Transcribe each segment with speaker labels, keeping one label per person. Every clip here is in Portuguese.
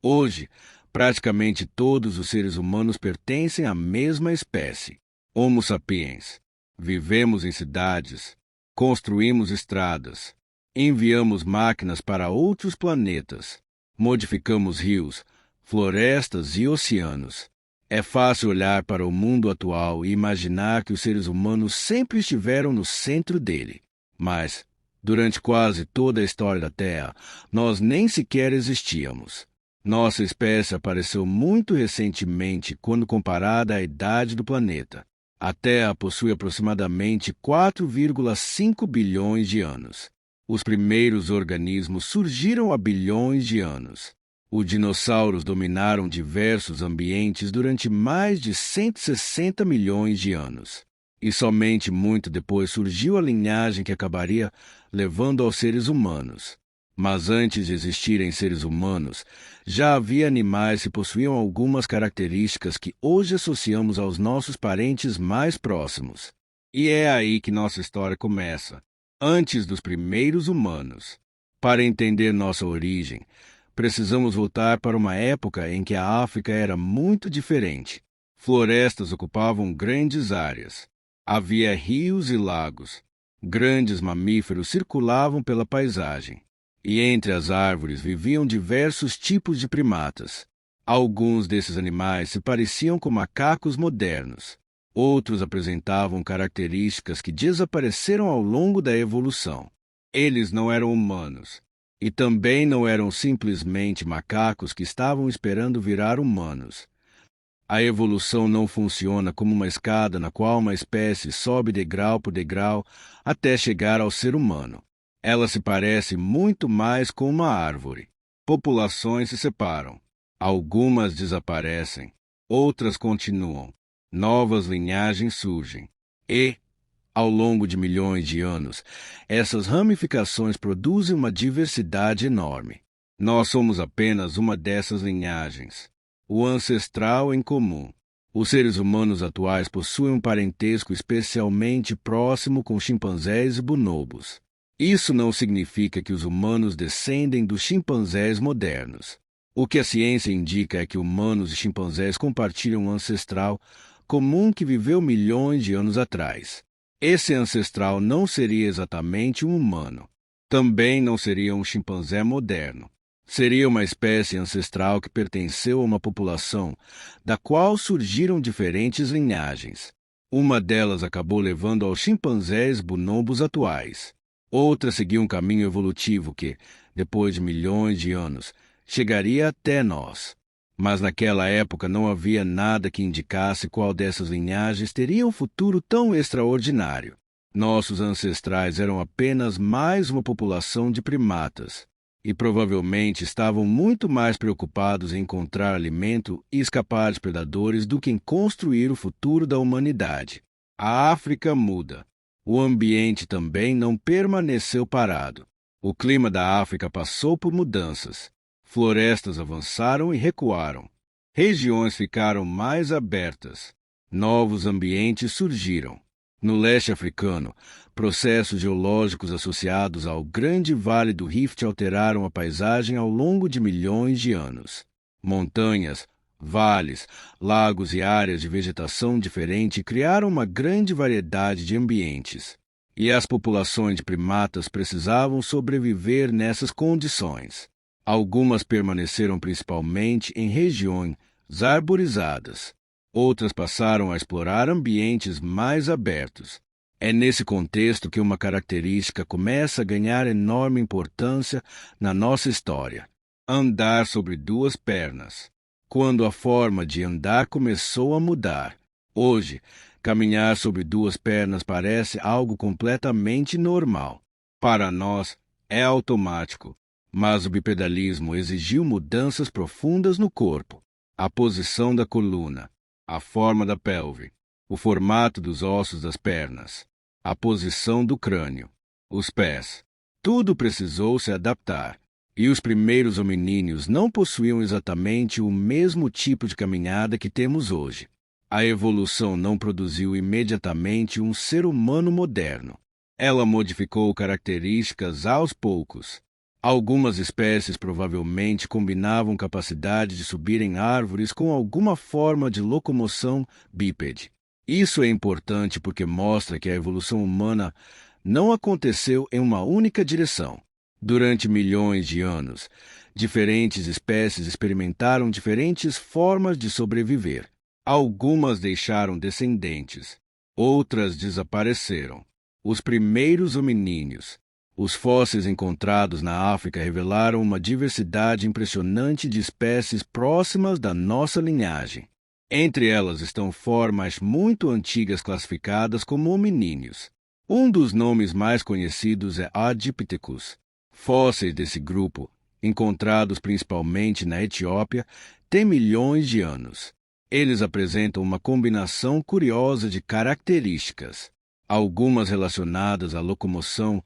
Speaker 1: Hoje, praticamente todos os seres humanos pertencem à mesma espécie, Homo sapiens. Vivemos em cidades, construímos estradas, enviamos máquinas para outros planetas, modificamos rios, florestas e oceanos. É fácil olhar para o mundo atual e imaginar que os seres humanos sempre estiveram no centro dele. Mas, durante quase toda a história da Terra, nós nem sequer existíamos. Nossa espécie apareceu muito recentemente quando comparada à idade do planeta. A Terra possui aproximadamente 4,5 bilhões de anos. Os primeiros organismos surgiram há bilhões de anos. Os dinossauros dominaram diversos ambientes durante mais de 160 milhões de anos. E somente muito depois surgiu a linhagem que acabaria levando aos seres humanos. Mas antes de existirem seres humanos, já havia animais que possuíam algumas características que hoje associamos aos nossos parentes mais próximos. E é aí que nossa história começa, antes dos primeiros humanos. Para entender nossa origem, precisamos voltar para uma época em que a África era muito diferente. Florestas ocupavam grandes áreas. Havia rios e lagos. Grandes mamíferos circulavam pela paisagem. E entre as árvores viviam diversos tipos de primatas. Alguns desses animais se pareciam com macacos modernos. Outros apresentavam características que desapareceram ao longo da evolução. Eles não eram humanos. E também não eram simplesmente macacos que estavam esperando virar humanos. A evolução não funciona como uma escada na qual uma espécie sobe degrau por degrau até chegar ao ser humano. Ela se parece muito mais com uma árvore. Populações se separam. Algumas desaparecem. Outras continuam. Novas linhagens surgem. E, ao longo de milhões de anos, essas ramificações produzem uma diversidade enorme. Nós somos apenas uma dessas linhagens. O ancestral em comum. Os seres humanos atuais possuem um parentesco especialmente próximo com chimpanzés e bonobos. Isso não significa que os humanos descendem dos chimpanzés modernos. O que a ciência indica é que humanos e chimpanzés compartilham um ancestral comum que viveu milhões de anos atrás. Esse ancestral não seria exatamente um humano. Também não seria um chimpanzé moderno. Seria uma espécie ancestral que pertenceu a uma população da qual surgiram diferentes linhagens. Uma delas acabou levando aos chimpanzés bonobos atuais. Outra seguiu um caminho evolutivo que, depois de milhões de anos, chegaria até nós. Mas naquela época não havia nada que indicasse qual dessas linhagens teria um futuro tão extraordinário. Nossos ancestrais eram apenas mais uma população de primatas, e provavelmente estavam muito mais preocupados em encontrar alimento e escapar de predadores do que em construir o futuro da humanidade. A África muda. O ambiente também não permaneceu parado. O clima da África passou por mudanças. Florestas avançaram e recuaram. Regiões ficaram mais abertas. Novos ambientes surgiram. No leste africano, processos geológicos associados ao Grande Vale do Rift alteraram a paisagem ao longo de milhões de anos. Montanhas, vales, lagos e áreas de vegetação diferente criaram uma grande variedade de ambientes. E as populações de primatas precisavam sobreviver nessas condições. Algumas permaneceram principalmente em regiões arborizadas. Outras passaram a explorar ambientes mais abertos. É nesse contexto que uma característica começa a ganhar enorme importância na nossa história: andar sobre duas pernas. Quando a forma de andar começou a mudar. Hoje, caminhar sobre duas pernas parece algo completamente normal. Para nós, é automático. Mas o bipedalismo exigiu mudanças profundas no corpo. A posição da coluna, a forma da pelve, o formato dos ossos das pernas, a posição do crânio, os pés. Tudo precisou se adaptar. E os primeiros hominíneos não possuíam exatamente o mesmo tipo de caminhada que temos hoje. A evolução não produziu imediatamente um ser humano moderno. Ela modificou características aos poucos. Algumas espécies provavelmente combinavam capacidade de subir em árvores com alguma forma de locomoção bípede. Isso é importante porque mostra que a evolução humana não aconteceu em uma única direção. Durante milhões de anos, diferentes espécies experimentaram diferentes formas de sobreviver. Algumas deixaram descendentes, outras desapareceram. Os primeiros hominíneos. Os fósseis encontrados na África revelaram uma diversidade impressionante de espécies próximas da nossa linhagem. Entre elas estão formas muito antigas classificadas como hominíneos. Um dos nomes mais conhecidos é Ardipithecus. Fósseis desse grupo, encontrados principalmente na Etiópia, têm milhões de anos. Eles apresentam uma combinação curiosa de características, algumas relacionadas à locomoção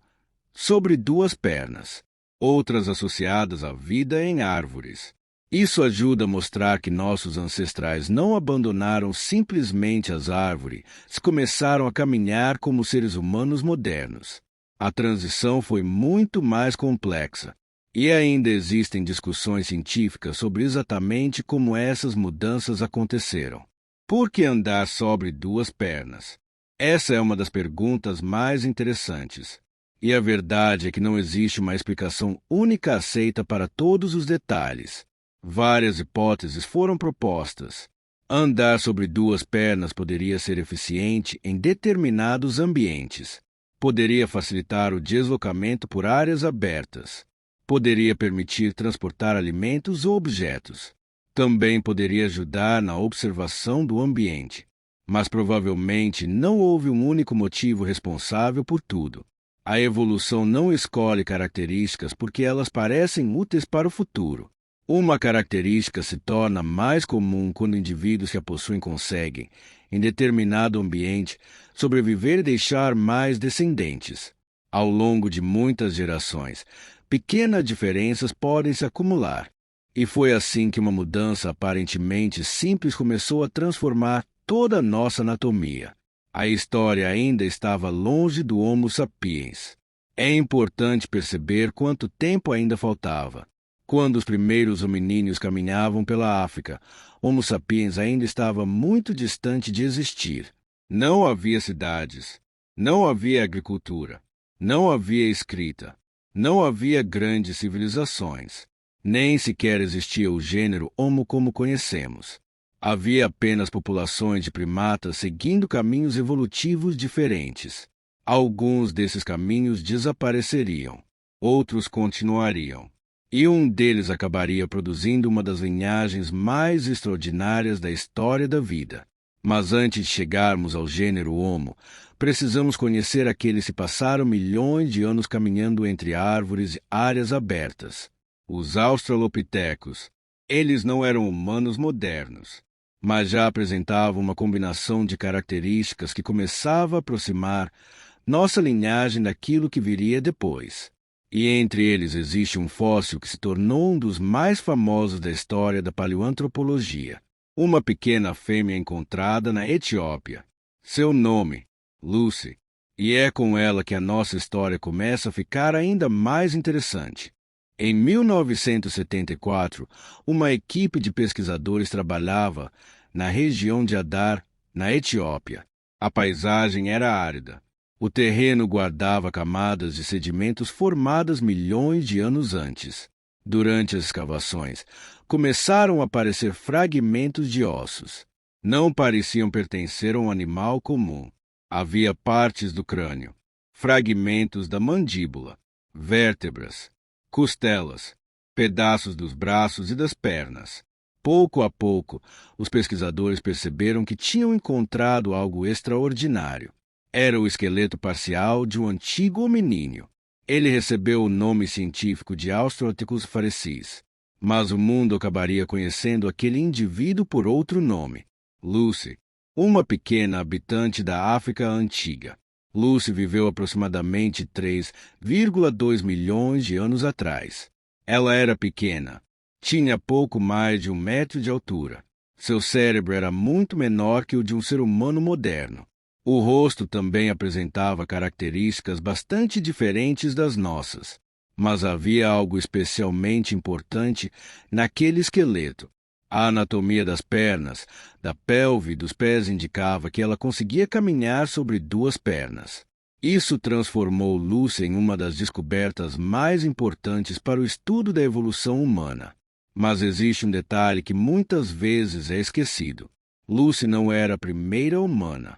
Speaker 1: sobre duas pernas, outras associadas à vida em árvores. Isso ajuda a mostrar que nossos ancestrais não abandonaram simplesmente as árvores, começaram a caminhar como seres humanos modernos. A transição foi muito mais complexa, e ainda existem discussões científicas sobre exatamente como essas mudanças aconteceram. Por que andar sobre duas pernas? Essa é uma das perguntas mais interessantes. E a verdade é que não existe uma explicação única aceita para todos os detalhes. Várias hipóteses foram propostas. Andar sobre duas pernas poderia ser eficiente em determinados ambientes. Poderia facilitar o deslocamento por áreas abertas. Poderia permitir transportar alimentos ou objetos. Também poderia ajudar na observação do ambiente. Mas provavelmente não houve um único motivo responsável por tudo. A evolução não escolhe características porque elas parecem úteis para o futuro. Uma característica se torna mais comum quando indivíduos que a possuem conseguem, em determinado ambiente, sobreviver e deixar mais descendentes. Ao longo de muitas gerações, pequenas diferenças podem se acumular. E foi assim que uma mudança aparentemente simples começou a transformar toda a nossa anatomia. A história ainda estava longe do Homo sapiens. É importante perceber quanto tempo ainda faltava. Quando os primeiros hominíneos caminhavam pela África, Homo sapiens ainda estava muito distante de existir. Não havia cidades, não havia agricultura, não havia escrita, não havia grandes civilizações. Nem sequer existia o gênero Homo como conhecemos. Havia apenas populações de primatas seguindo caminhos evolutivos diferentes. Alguns desses caminhos desapareceriam, outros continuariam, e um deles acabaria produzindo uma das linhagens mais extraordinárias da história da vida. Mas antes de chegarmos ao gênero Homo, precisamos conhecer aqueles que passaram milhões de anos caminhando entre árvores e áreas abertas. Os australopitecos. Eles não eram humanos modernos, mas já apresentavam uma combinação de características que começava a aproximar nossa linhagem daquilo que viria depois. E entre eles existe um fóssil que se tornou um dos mais famosos da história da paleoantropologia. Uma pequena fêmea encontrada na Etiópia. Seu nome, Lucy. E é com ela que a nossa história começa a ficar ainda mais interessante. Em 1974, uma equipe de pesquisadores trabalhava na região de Adar, na Etiópia. A paisagem era árida. O terreno guardava camadas de sedimentos formadas milhões de anos antes. Durante as escavações, começaram a aparecer fragmentos de ossos. Não pareciam pertencer a um animal comum. Havia partes do crânio, fragmentos da mandíbula, vértebras, costelas, pedaços dos braços e das pernas. Pouco a pouco, os pesquisadores perceberam que tinham encontrado algo extraordinário. Era o esqueleto parcial de um antigo hominíneo. Ele recebeu o nome científico de Australopithecus farecis, mas o mundo acabaria conhecendo aquele indivíduo por outro nome, Lucy, uma pequena habitante da África antiga. Lucy viveu aproximadamente 3,2 milhões de anos atrás. Ela era pequena. Tinha pouco mais de 1 metro de altura. Seu cérebro era muito menor que o de um ser humano moderno. O rosto também apresentava características bastante diferentes das nossas. Mas havia algo especialmente importante naquele esqueleto. A anatomia das pernas, da pelve e dos pés indicava que ela conseguia caminhar sobre duas pernas. Isso transformou Lucy em uma das descobertas mais importantes para o estudo da evolução humana. Mas existe um detalhe que muitas vezes é esquecido. Lucy não era a primeira humana.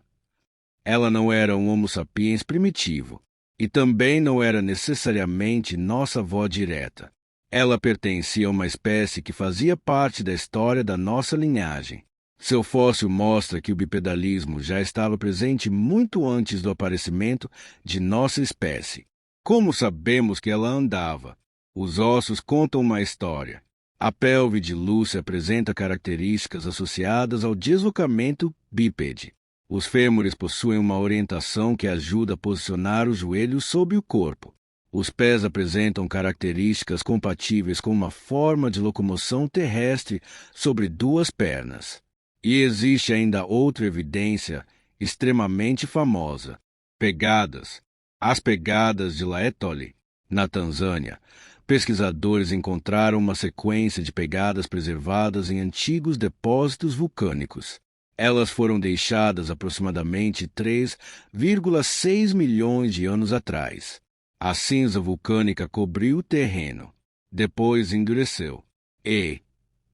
Speaker 1: Ela não era um Homo sapiens primitivo. E também não era necessariamente nossa avó direta. Ela pertencia a uma espécie que fazia parte da história da nossa linhagem. Seu fóssil mostra que o bipedalismo já estava presente muito antes do aparecimento de nossa espécie. Como sabemos que ela andava? Os ossos contam uma história. A pelve de Lucy apresenta características associadas ao deslocamento bípede. Os fêmures possuem uma orientação que ajuda a posicionar os joelhos sob o corpo. Os pés apresentam características compatíveis com uma forma de locomoção terrestre sobre duas pernas. E existe ainda outra evidência extremamente famosa: pegadas. As pegadas de Laetoli, na Tanzânia. Pesquisadores encontraram uma sequência de pegadas preservadas em antigos depósitos vulcânicos. Elas foram deixadas aproximadamente 3,6 milhões de anos atrás. A cinza vulcânica cobriu o terreno. Depois endureceu. E,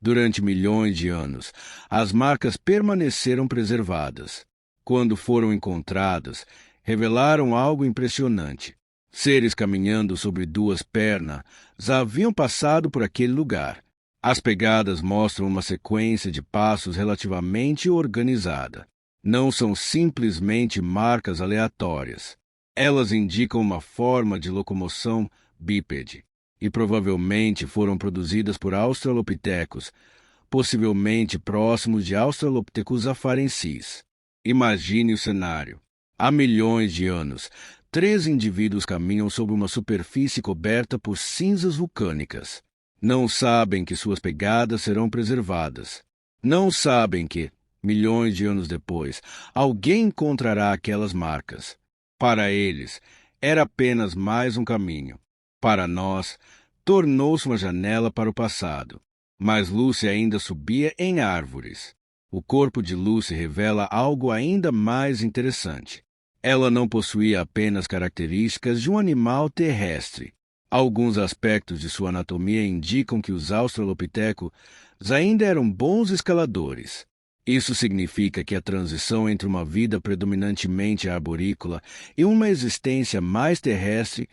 Speaker 1: durante milhões de anos, as marcas permaneceram preservadas. Quando foram encontradas, revelaram algo impressionante. Seres caminhando sobre duas pernas haviam passado por aquele lugar. As pegadas mostram uma sequência de passos relativamente organizada. Não são simplesmente marcas aleatórias. Elas indicam uma forma de locomoção bípede e provavelmente foram produzidas por australopitecos, possivelmente próximos de Australopithecus afarensis. Imagine o cenário. Há milhões de anos, 3 indivíduos caminham sobre uma superfície coberta por cinzas vulcânicas. Não sabem que suas pegadas serão preservadas. Não sabem que, milhões de anos depois, alguém encontrará aquelas marcas. Para eles, era apenas mais um caminho. Para nós, tornou-se uma janela para o passado. Mas Lucy ainda subia em árvores. O corpo de Lucy revela algo ainda mais interessante. Ela não possuía apenas características de um animal terrestre. Alguns aspectos de sua anatomia indicam que os australopitecos ainda eram bons escaladores. Isso significa que a transição entre uma vida predominantemente arborícola e uma existência mais terrestre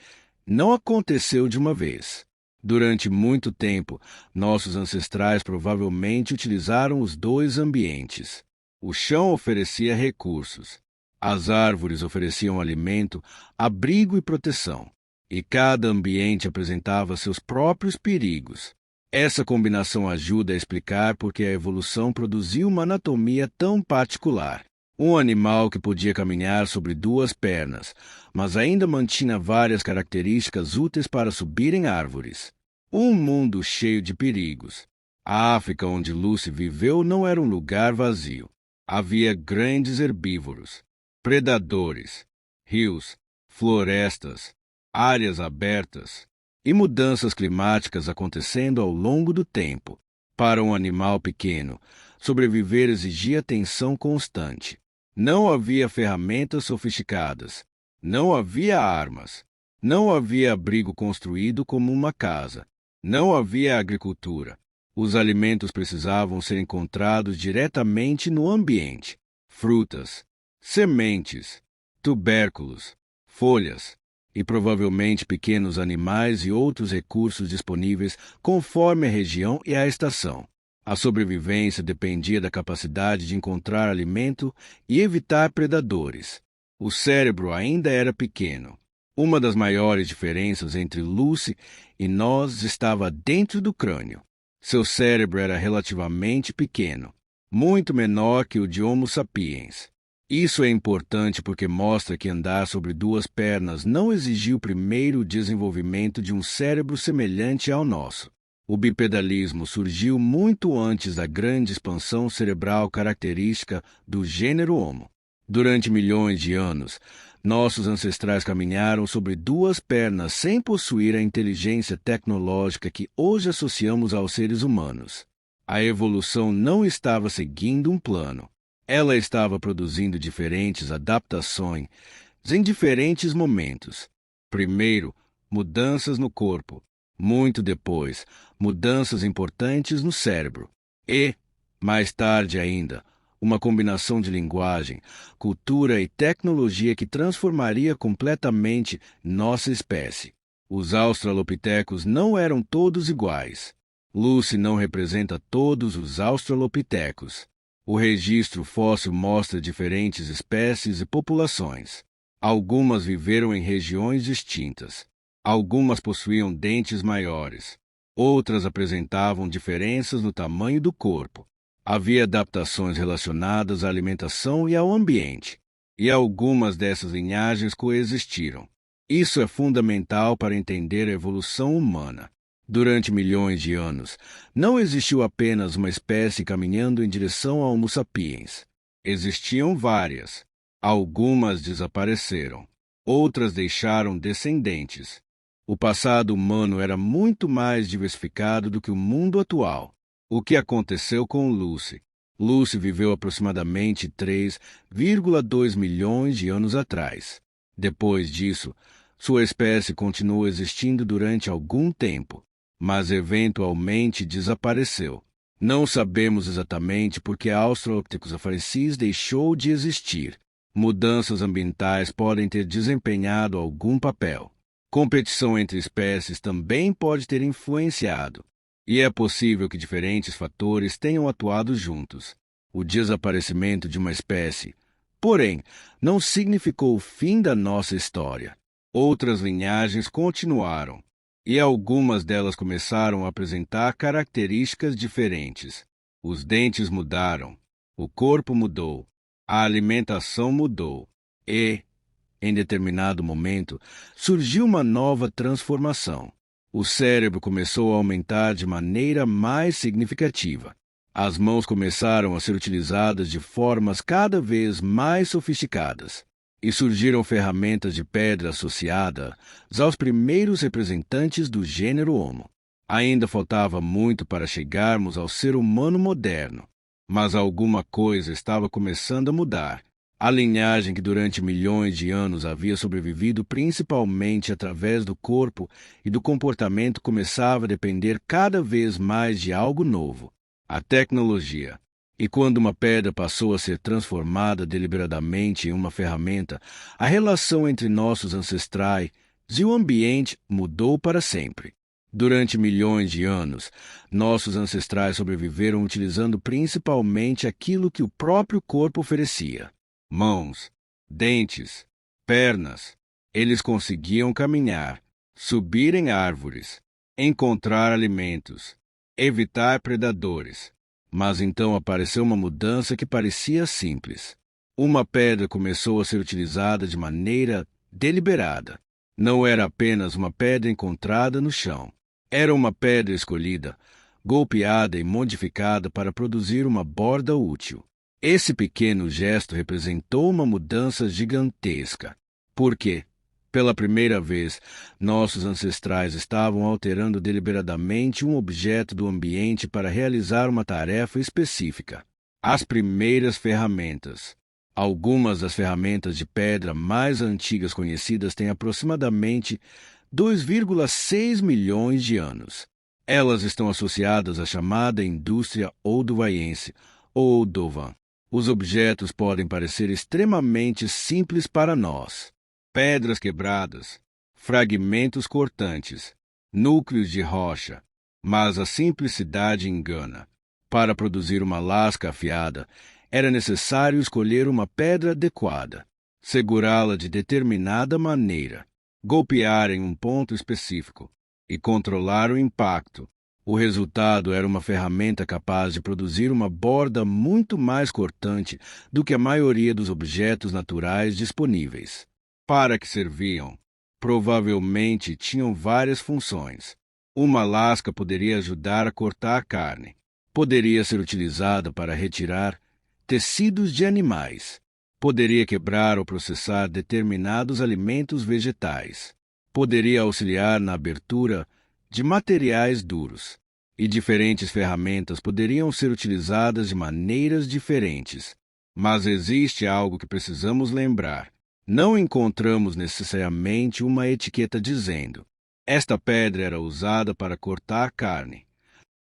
Speaker 1: não aconteceu de uma vez. Durante muito tempo, nossos ancestrais provavelmente utilizaram os dois ambientes. O chão oferecia recursos. As árvores ofereciam alimento, abrigo e proteção. E cada ambiente apresentava seus próprios perigos. Essa combinação ajuda a explicar por que a evolução produziu uma anatomia tão particular. Um animal que podia caminhar sobre duas pernas, mas ainda mantinha várias características úteis para subir em árvores. Um mundo cheio de perigos. A África onde Lucy viveu não era um lugar vazio. Havia grandes herbívoros, predadores, rios, florestas, áreas abertas e mudanças climáticas acontecendo ao longo do tempo. Para um animal pequeno, sobreviver exigia atenção constante. Não havia ferramentas sofisticadas. Não havia armas. Não havia abrigo construído como uma casa. Não havia agricultura. Os alimentos precisavam ser encontrados diretamente no ambiente. Frutas, sementes, tubérculos, folhas e provavelmente pequenos animais e outros recursos disponíveis conforme a região e a estação. A sobrevivência dependia da capacidade de encontrar alimento e evitar predadores. O cérebro ainda era pequeno. Uma das maiores diferenças entre Lucy e nós estava dentro do crânio. Seu cérebro era relativamente pequeno, muito menor que o de Homo sapiens. Isso é importante porque mostra que andar sobre duas pernas não exigiu primeiro o desenvolvimento de um cérebro semelhante ao nosso. O bipedalismo surgiu muito antes da grande expansão cerebral característica do gênero Homo. Durante milhões de anos, Nossos ancestrais caminharam sobre duas pernas sem possuir a inteligência tecnológica que hoje associamos aos seres humanos. A evolução não estava seguindo um plano. Ela estava produzindo diferentes adaptações em diferentes momentos. Primeiro, mudanças no corpo. Muito depois, mudanças importantes no cérebro. E, mais tarde ainda, uma combinação de linguagem, cultura e tecnologia que transformaria completamente nossa espécie. Os australopitecos não eram todos iguais. Lucy não representa todos os australopitecos. O registro fóssil mostra diferentes espécies e populações. Algumas viveram em regiões distintas. Algumas possuíam dentes maiores. Outras apresentavam diferenças no tamanho do corpo. Havia adaptações relacionadas à alimentação e ao ambiente, e algumas dessas linhagens coexistiram. Isso é fundamental para entender a evolução humana. Durante milhões de anos, não existiu apenas uma espécie caminhando em direção ao Homo sapiens. Existiam várias. Algumas desapareceram. Outras deixaram descendentes. O passado humano era muito mais diversificado do que o mundo atual. O que aconteceu com Lucy? Lucy viveu aproximadamente 3,2 milhões de anos atrás. Depois disso, sua espécie continuou existindo durante algum tempo, mas eventualmente desapareceu. Não sabemos exatamente por que a Australopithecus afarensis deixou de existir. Mudanças ambientais podem ter desempenhado algum papel. Competição entre espécies também pode ter influenciado. E é possível que diferentes fatores tenham atuado juntos. O desaparecimento de uma espécie, porém, não significou o fim da nossa história. Outras linhagens continuaram, e algumas delas começaram a apresentar características diferentes. Os dentes mudaram, o corpo mudou, a alimentação mudou, e, em determinado momento, surgiu uma nova transformação. O cérebro começou a aumentar de maneira mais significativa. As mãos começaram a ser utilizadas de formas cada vez mais sofisticadas. E surgiram ferramentas de pedra associadas aos primeiros representantes do gênero Homo. Ainda faltava muito para chegarmos ao ser humano moderno, mas alguma coisa estava começando a mudar. A linhagem que durante milhões de anos havia sobrevivido principalmente através do corpo e do comportamento começava a depender cada vez mais de algo novo, a tecnologia. E quando uma pedra passou a ser transformada deliberadamente em uma ferramenta, a relação entre nossos ancestrais e o ambiente mudou para sempre. Durante milhões de anos, nossos ancestrais sobreviveram utilizando principalmente aquilo que o próprio corpo oferecia. Mãos, dentes, pernas. Eles conseguiam caminhar, subir em árvores, encontrar alimentos, evitar predadores. Mas então apareceu uma mudança que parecia simples. Uma pedra começou a ser utilizada de maneira deliberada. Não era apenas uma pedra encontrada no chão. Era uma pedra escolhida, golpeada e modificada para produzir uma borda útil. Esse pequeno gesto representou uma mudança gigantesca, porque, pela primeira vez, nossos ancestrais estavam alterando deliberadamente um objeto do ambiente para realizar uma tarefa específica. As primeiras ferramentas. Algumas das ferramentas de pedra mais antigas conhecidas têm aproximadamente 2,6 milhões de anos. Elas estão associadas à chamada indústria olduvaiense, ou Oldovan. Os objetos podem parecer extremamente simples para nós. Pedras quebradas, fragmentos cortantes, núcleos de rocha. Mas a simplicidade engana. Para produzir uma lasca afiada, era necessário escolher uma pedra adequada, segurá-la de determinada maneira, golpear em um ponto específico e controlar o impacto. O resultado era uma ferramenta capaz de produzir uma borda muito mais cortante do que a maioria dos objetos naturais disponíveis. Para que serviam? Provavelmente tinham várias funções. Uma lasca poderia ajudar a cortar a carne. Poderia ser utilizada para retirar tecidos de animais. Poderia quebrar ou processar determinados alimentos vegetais. Poderia auxiliar na abertura de materiais duros. E diferentes ferramentas poderiam ser utilizadas de maneiras diferentes. Mas existe algo que precisamos lembrar. Não encontramos necessariamente uma etiqueta dizendo: esta pedra era usada para cortar carne.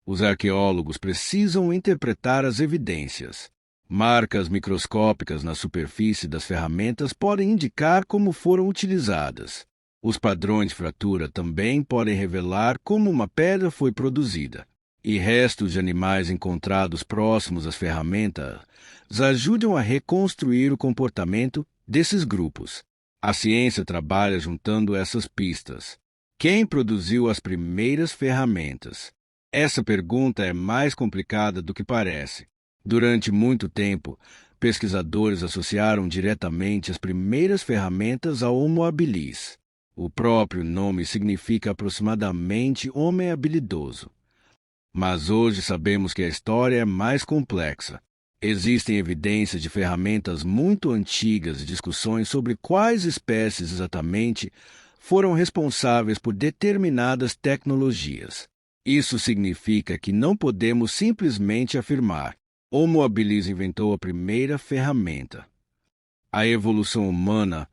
Speaker 1: Os arqueólogos precisam interpretar as evidências. Marcas microscópicas na superfície das ferramentas podem indicar como foram utilizadas. Os padrões de fratura também podem revelar como uma pedra foi produzida. E restos de animais encontrados próximos às ferramentas ajudam a reconstruir o comportamento desses grupos. A ciência trabalha juntando essas pistas. Quem produziu as primeiras ferramentas? Essa pergunta é mais complicada do que parece. Durante muito tempo, pesquisadores associaram diretamente as primeiras ferramentas ao Homo habilis. O próprio nome significa aproximadamente homem habilidoso. Mas hoje sabemos que a história é mais complexa. Existem evidências de ferramentas muito antigas e discussões sobre quais espécies exatamente foram responsáveis por determinadas tecnologias. Isso significa que não podemos simplesmente afirmar: Homo habilis inventou a primeira ferramenta. A evolução humana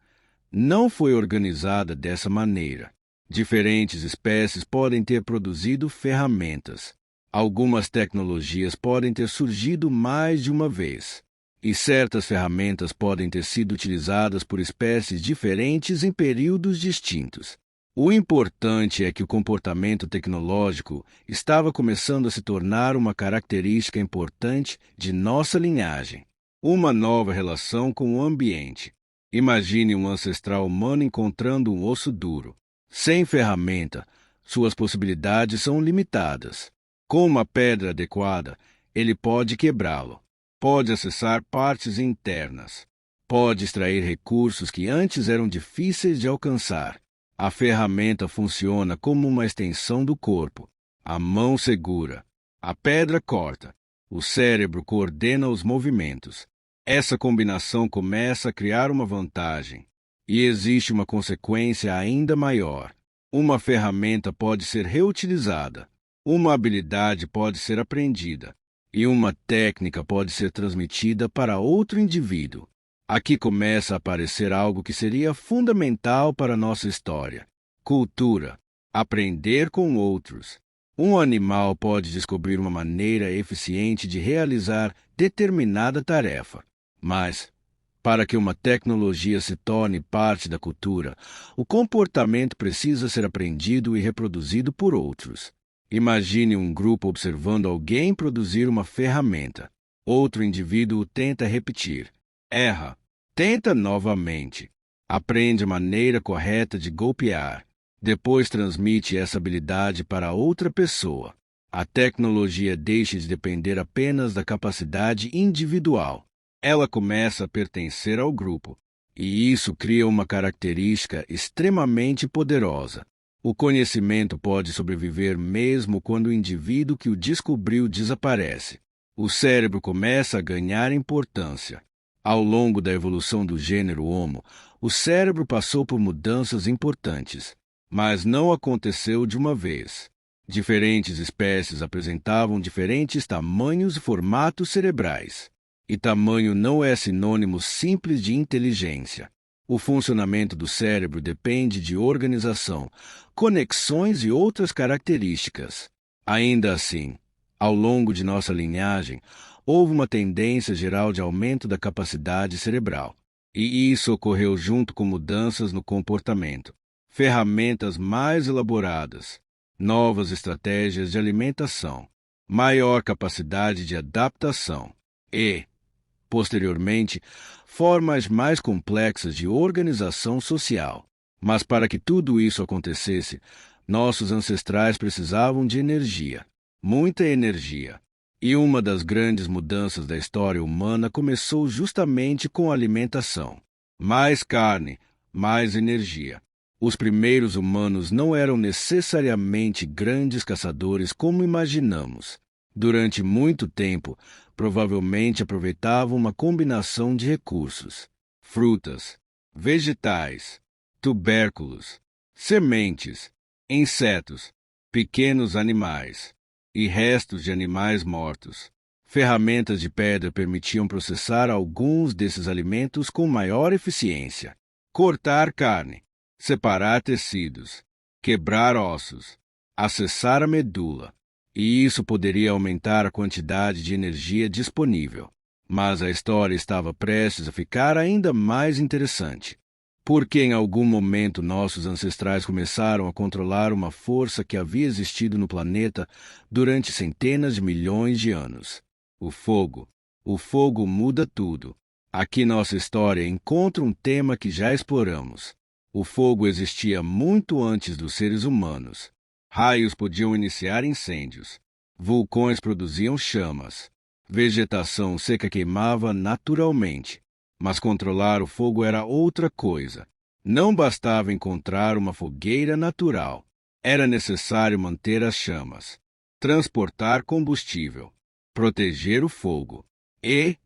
Speaker 1: não foi organizada dessa maneira. Diferentes espécies podem ter produzido ferramentas. Algumas tecnologias podem ter surgido mais de uma vez. E certas ferramentas podem ter sido utilizadas por espécies diferentes em períodos distintos. O importante é que o comportamento tecnológico estava começando a se tornar uma característica importante de nossa linhagem. Uma nova relação com o ambiente. Imagine um ancestral humano encontrando um osso duro. Sem ferramenta, suas possibilidades são limitadas. Com uma pedra adequada, ele pode quebrá-lo. Pode acessar partes internas. Pode extrair recursos que antes eram difíceis de alcançar. A ferramenta funciona como uma extensão do corpo. A mão segura. A pedra corta. O cérebro coordena os movimentos. Essa combinação começa a criar uma vantagem. E existe uma consequência ainda maior. Uma ferramenta pode ser reutilizada. Uma habilidade pode ser aprendida. E uma técnica pode ser transmitida para outro indivíduo. Aqui começa a aparecer algo que seria fundamental para a nossa história. Cultura. Aprender com outros. Um animal pode descobrir uma maneira eficiente de realizar determinada tarefa. Mas, para que uma tecnologia se torne parte da cultura, o comportamento precisa ser aprendido e reproduzido por outros. Imagine um grupo observando alguém produzir uma ferramenta. Outro indivíduo tenta repetir. Erra. Tenta novamente. Aprende a maneira correta de golpear. Depois transmite essa habilidade para outra pessoa. A tecnologia deixa de depender apenas da capacidade individual. Ela começa a pertencer ao grupo. E isso cria uma característica extremamente poderosa. O conhecimento pode sobreviver mesmo quando o indivíduo que o descobriu desaparece. O cérebro começa a ganhar importância. Ao longo da evolução do gênero Homo, o cérebro passou por mudanças importantes, mas não aconteceu de uma vez. Diferentes espécies apresentavam diferentes tamanhos e formatos cerebrais. E tamanho não é sinônimo simples de inteligência. O funcionamento do cérebro depende de organização, conexões e outras características. Ainda assim, ao longo de nossa linhagem, houve uma tendência geral de aumento da capacidade cerebral. E isso ocorreu junto com mudanças no comportamento. Ferramentas mais elaboradas, novas estratégias de alimentação, maior capacidade de adaptação e, posteriormente, formas mais complexas de organização social. Mas para que tudo isso acontecesse, nossos ancestrais precisavam de energia, muita energia. E uma das grandes mudanças da história humana começou justamente com a alimentação. Mais carne, mais energia. Os primeiros humanos não eram necessariamente grandes caçadores como imaginamos. Durante muito tempo, provavelmente aproveitavam uma combinação de recursos: frutas, vegetais, tubérculos, sementes, insetos, pequenos animais e restos de animais mortos. Ferramentas de pedra permitiam processar alguns desses alimentos com maior eficiência: cortar carne, separar tecidos, quebrar ossos, acessar a medula. E isso poderia aumentar a quantidade de energia disponível. Mas a história estava prestes a ficar ainda mais interessante. Porque em algum momento nossos ancestrais começaram a controlar uma força que havia existido no planeta durante centenas de milhões de anos. O fogo. O fogo muda tudo. Aqui nossa história encontra um tema que já exploramos. O fogo existia muito antes dos seres humanos. Raios podiam iniciar incêndios. Vulcões produziam chamas. Vegetação seca queimava naturalmente. Mas controlar o fogo era outra coisa. Não bastava encontrar uma fogueira natural. Era necessário manter as chamas, transportar combustível, proteger o fogo e,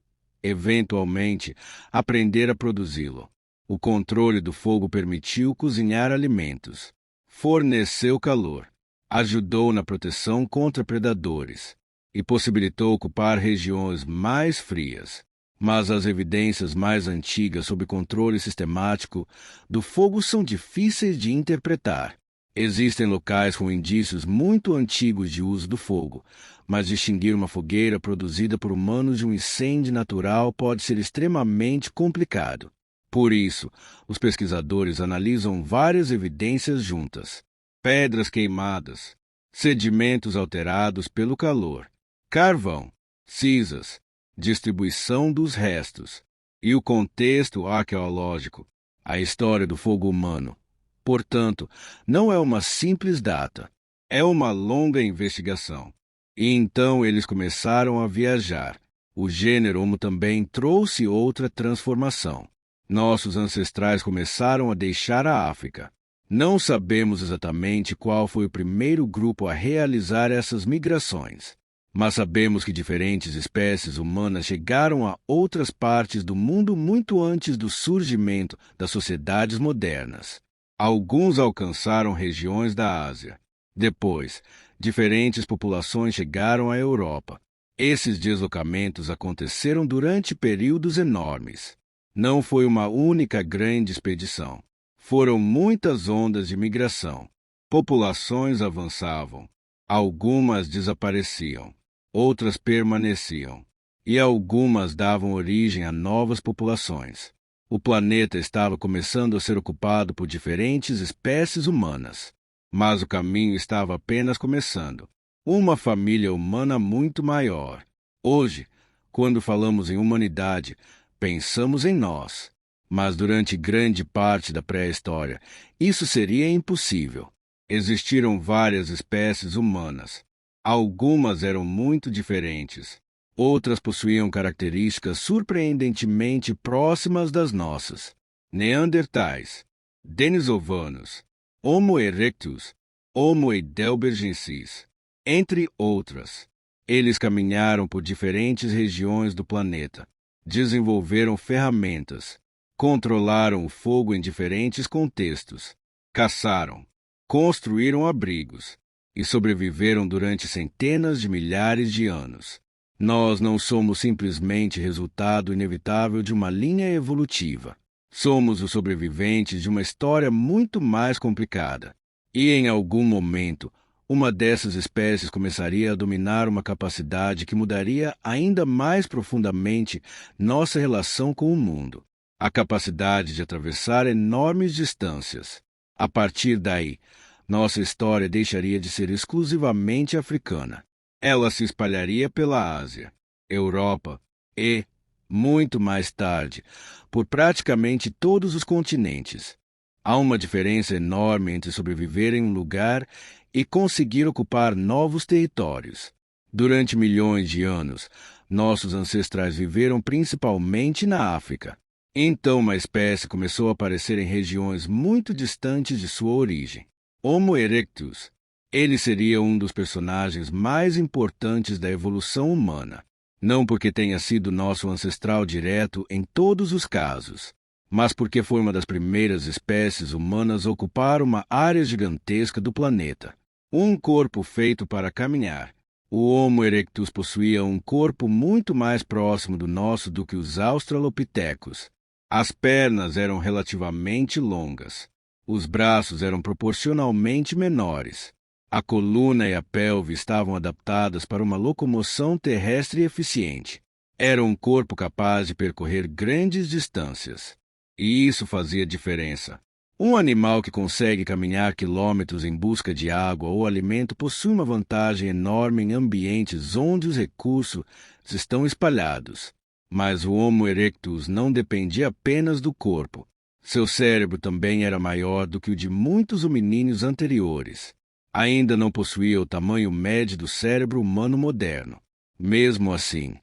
Speaker 1: eventualmente, aprender a produzi-lo. O controle do fogo permitiu cozinhar alimentos, forneceu calor, ajudou na proteção contra predadores e possibilitou ocupar regiões mais frias. Mas as evidências mais antigas sobre controle sistemático do fogo são difíceis de interpretar. Existem locais com indícios muito antigos de uso do fogo, mas distinguir uma fogueira produzida por humanos de um incêndio natural pode ser extremamente complicado. Por isso, os pesquisadores analisam várias evidências juntas: pedras queimadas, sedimentos alterados pelo calor, carvão, cinzas, distribuição dos restos e o contexto arqueológico, a história do fogo humano. Portanto, não é uma simples data, é uma longa investigação. E então eles começaram a viajar. O gênero Homo também trouxe outra transformação. Nossos ancestrais começaram a deixar a África. Não sabemos exatamente qual foi o primeiro grupo a realizar essas migrações, mas sabemos que diferentes espécies humanas chegaram a outras partes do mundo muito antes do surgimento das sociedades modernas. Alguns alcançaram regiões da Ásia. Depois, diferentes populações chegaram à Europa. Esses deslocamentos aconteceram durante períodos enormes. Não foi uma única grande expedição. Foram muitas ondas de migração. Populações avançavam. Algumas desapareciam. Outras permaneciam. E algumas davam origem a novas populações. O planeta estava começando a ser ocupado por diferentes espécies humanas. Mas o caminho estava apenas começando. Uma família humana muito maior. Hoje, quando falamos em humanidade, pensamos em nós. Mas durante grande parte da pré-história, isso seria impossível. Existiram várias espécies humanas. Algumas eram muito diferentes. Outras possuíam características surpreendentemente próximas das nossas. Neandertais, denisovanos, Homo erectus, Homo heidelbergensis, entre outras. Eles caminharam por diferentes regiões do planeta, desenvolveram ferramentas, controlaram o fogo em diferentes contextos, caçaram, construíram abrigos e sobreviveram durante centenas de milhares de anos. Nós não somos simplesmente resultado inevitável de uma linha evolutiva. Somos os sobreviventes de uma história muito mais complicada. E em algum momento, uma dessas espécies começaria a dominar uma capacidade que mudaria ainda mais profundamente nossa relação com o mundo. A capacidade de atravessar enormes distâncias. A partir daí, nossa história deixaria de ser exclusivamente africana. Ela se espalharia pela Ásia, Europa e, muito mais tarde, por praticamente todos os continentes. Há uma diferença enorme entre sobreviver em um lugar e conseguir ocupar novos territórios. Durante milhões de anos, nossos ancestrais viveram principalmente na África. Então uma espécie começou a aparecer em regiões muito distantes de sua origem. Homo erectus. Ele seria um dos personagens mais importantes da evolução humana. Não porque tenha sido nosso ancestral direto em todos os casos, mas porque foi uma das primeiras espécies humanas a ocupar uma área gigantesca do planeta. Um corpo feito para caminhar. O Homo erectus possuía um corpo muito mais próximo do nosso do que os australopitecos. As pernas eram relativamente longas. Os braços eram proporcionalmente menores. A coluna e a pelve estavam adaptadas para uma locomoção terrestre eficiente. Era um corpo capaz de percorrer grandes distâncias. E isso fazia diferença. Um animal que consegue caminhar quilômetros em busca de água ou alimento possui uma vantagem enorme em ambientes onde os recursos estão espalhados. Mas o Homo erectus não dependia apenas do corpo. Seu cérebro também era maior do que o de muitos hominíneos anteriores. Ainda não possuía o tamanho médio do cérebro humano moderno. Mesmo assim,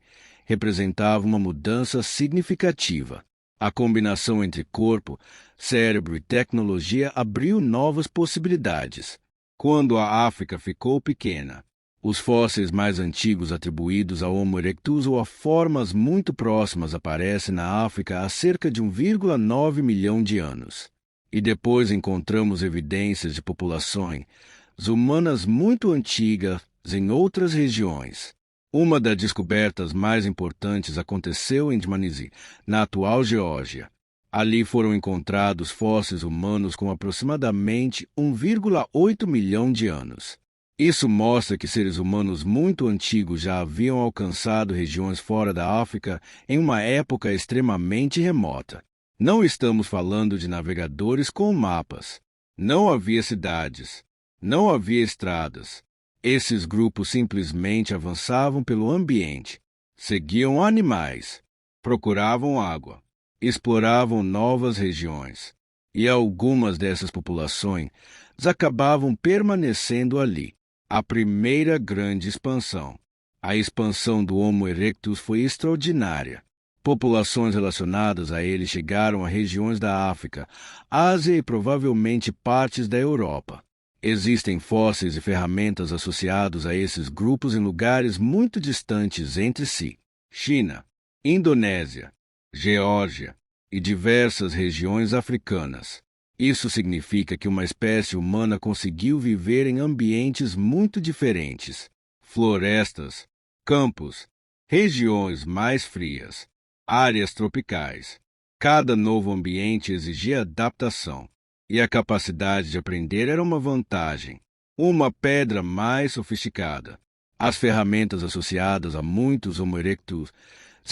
Speaker 1: representava uma mudança significativa. A combinação entre corpo, cérebro e tecnologia abriu novas possibilidades. Quando a África ficou pequena, os fósseis mais antigos atribuídos ao Homo erectus ou a formas muito próximas aparecem na África há cerca de 1,9 milhão de anos. E depois encontramos evidências de populações humanas muito antigas em outras regiões. Uma das descobertas mais importantes aconteceu em Dmanisi, na atual Geórgia. Ali foram encontrados fósseis humanos com aproximadamente 1,8 milhão de anos. Isso mostra que seres humanos muito antigos já haviam alcançado regiões fora da África em uma época extremamente remota. Não estamos falando de navegadores com mapas. Não havia cidades. Não havia estradas. Esses grupos simplesmente avançavam pelo ambiente, seguiam animais, procuravam água, exploravam novas regiões. E algumas dessas populações acabavam permanecendo ali. A primeira grande expansão. A expansão do Homo erectus foi extraordinária. Populações relacionadas a ele chegaram a regiões da África, Ásia e provavelmente partes da Europa. Existem fósseis e ferramentas associados a esses grupos em lugares muito distantes entre si. China, Indonésia, Geórgia e diversas regiões africanas. Isso significa que uma espécie humana conseguiu viver em ambientes muito diferentes. Florestas, campos, regiões mais frias, áreas tropicais. Cada novo ambiente exigia adaptação. E a capacidade de aprender era uma vantagem. Uma pedra mais sofisticada. As ferramentas associadas a muitos Homo erectus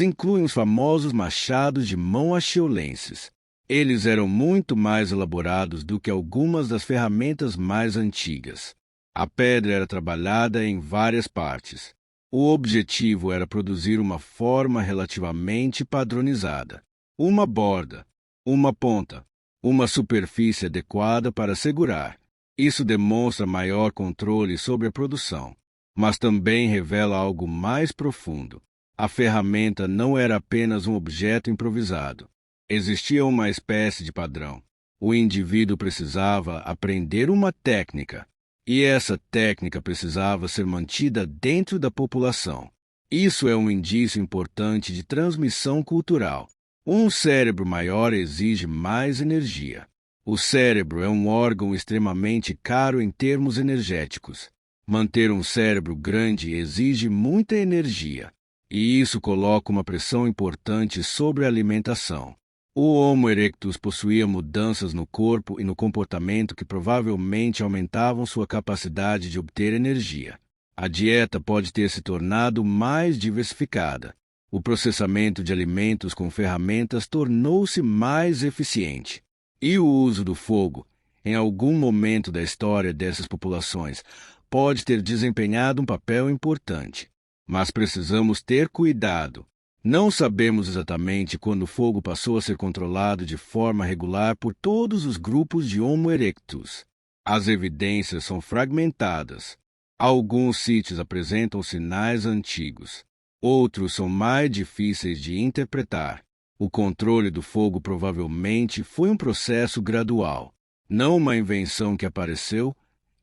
Speaker 1: incluem os famosos machados de mão acheulenses. Eles eram muito mais elaborados do que algumas das ferramentas mais antigas. A pedra era trabalhada em várias partes. O objetivo era produzir uma forma relativamente padronizada. Uma borda, uma ponta, uma superfície adequada para segurar. Isso demonstra maior controle sobre a produção, mas também revela algo mais profundo. A ferramenta não era apenas um objeto improvisado. Existia uma espécie de padrão. O indivíduo precisava aprender uma técnica, e essa técnica precisava ser mantida dentro da população. Isso é um indício importante de transmissão cultural. Um cérebro maior exige mais energia. O cérebro é um órgão extremamente caro em termos energéticos. Manter um cérebro grande exige muita energia, e isso coloca uma pressão importante sobre a alimentação. O Homo erectus possuía mudanças no corpo e no comportamento que provavelmente aumentavam sua capacidade de obter energia. A dieta pode ter se tornado mais diversificada. O processamento de alimentos com ferramentas tornou-se mais eficiente. E o uso do fogo, em algum momento da história dessas populações, pode ter desempenhado um papel importante. Mas precisamos ter cuidado. Não sabemos exatamente quando o fogo passou a ser controlado de forma regular por todos os grupos de Homo erectus. As evidências são fragmentadas. Alguns sítios apresentam sinais antigos. Outros são mais difíceis de interpretar. O controle do fogo provavelmente foi um processo gradual, não uma invenção que apareceu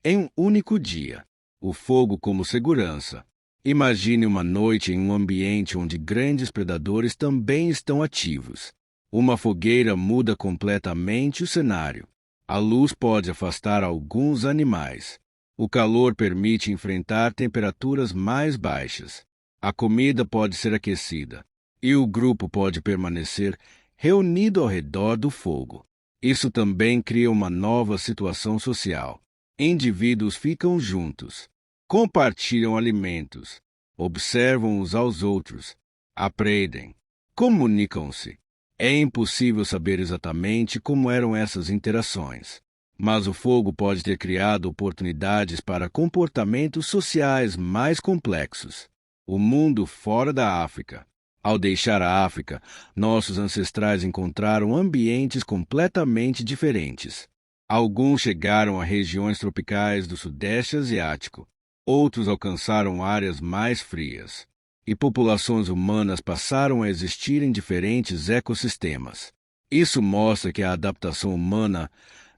Speaker 1: em um único dia. O fogo como segurança. Imagine uma noite em um ambiente onde grandes predadores também estão ativos. Uma fogueira muda completamente o cenário. A luz pode afastar alguns animais. O calor permite enfrentar temperaturas mais baixas. A comida pode ser aquecida. E o grupo pode permanecer reunido ao redor do fogo. Isso também cria uma nova situação social. Indivíduos ficam juntos, compartilham alimentos, observam uns aos outros, aprendem, comunicam-se. É impossível saber exatamente como eram essas interações, mas o fogo pode ter criado oportunidades para comportamentos sociais mais complexos. O mundo fora da África. Ao deixar a África, nossos ancestrais encontraram ambientes completamente diferentes. Alguns chegaram a regiões tropicais do Sudeste Asiático, outros alcançaram áreas mais frias, e populações humanas passaram a existir em diferentes ecossistemas. Isso mostra que a adaptação humana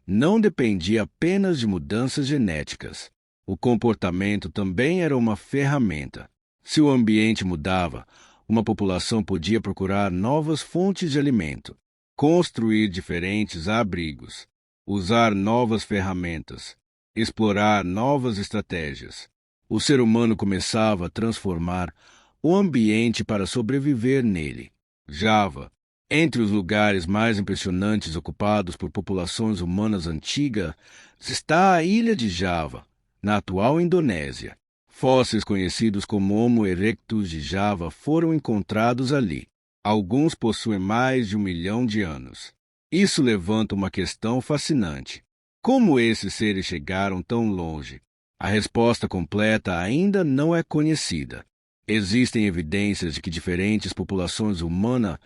Speaker 1: não dependia apenas de mudanças genéticas. O comportamento também era uma ferramenta. Se o ambiente mudava, uma população podia procurar novas fontes de alimento, construir diferentes abrigos, usar novas ferramentas, explorar novas estratégias. O ser humano começava a transformar o ambiente para sobreviver nele. Java, entre os lugares mais impressionantes ocupados por populações humanas antigas, está a ilha de Java, na atual Indonésia. Fósseis conhecidos como Homo erectus de Java foram encontrados ali. Alguns possuem mais de 1 milhão de anos. Isso levanta uma questão fascinante. Como esses seres chegaram tão longe? A resposta completa ainda não é conhecida. Existem evidências de que diferentes populações humanas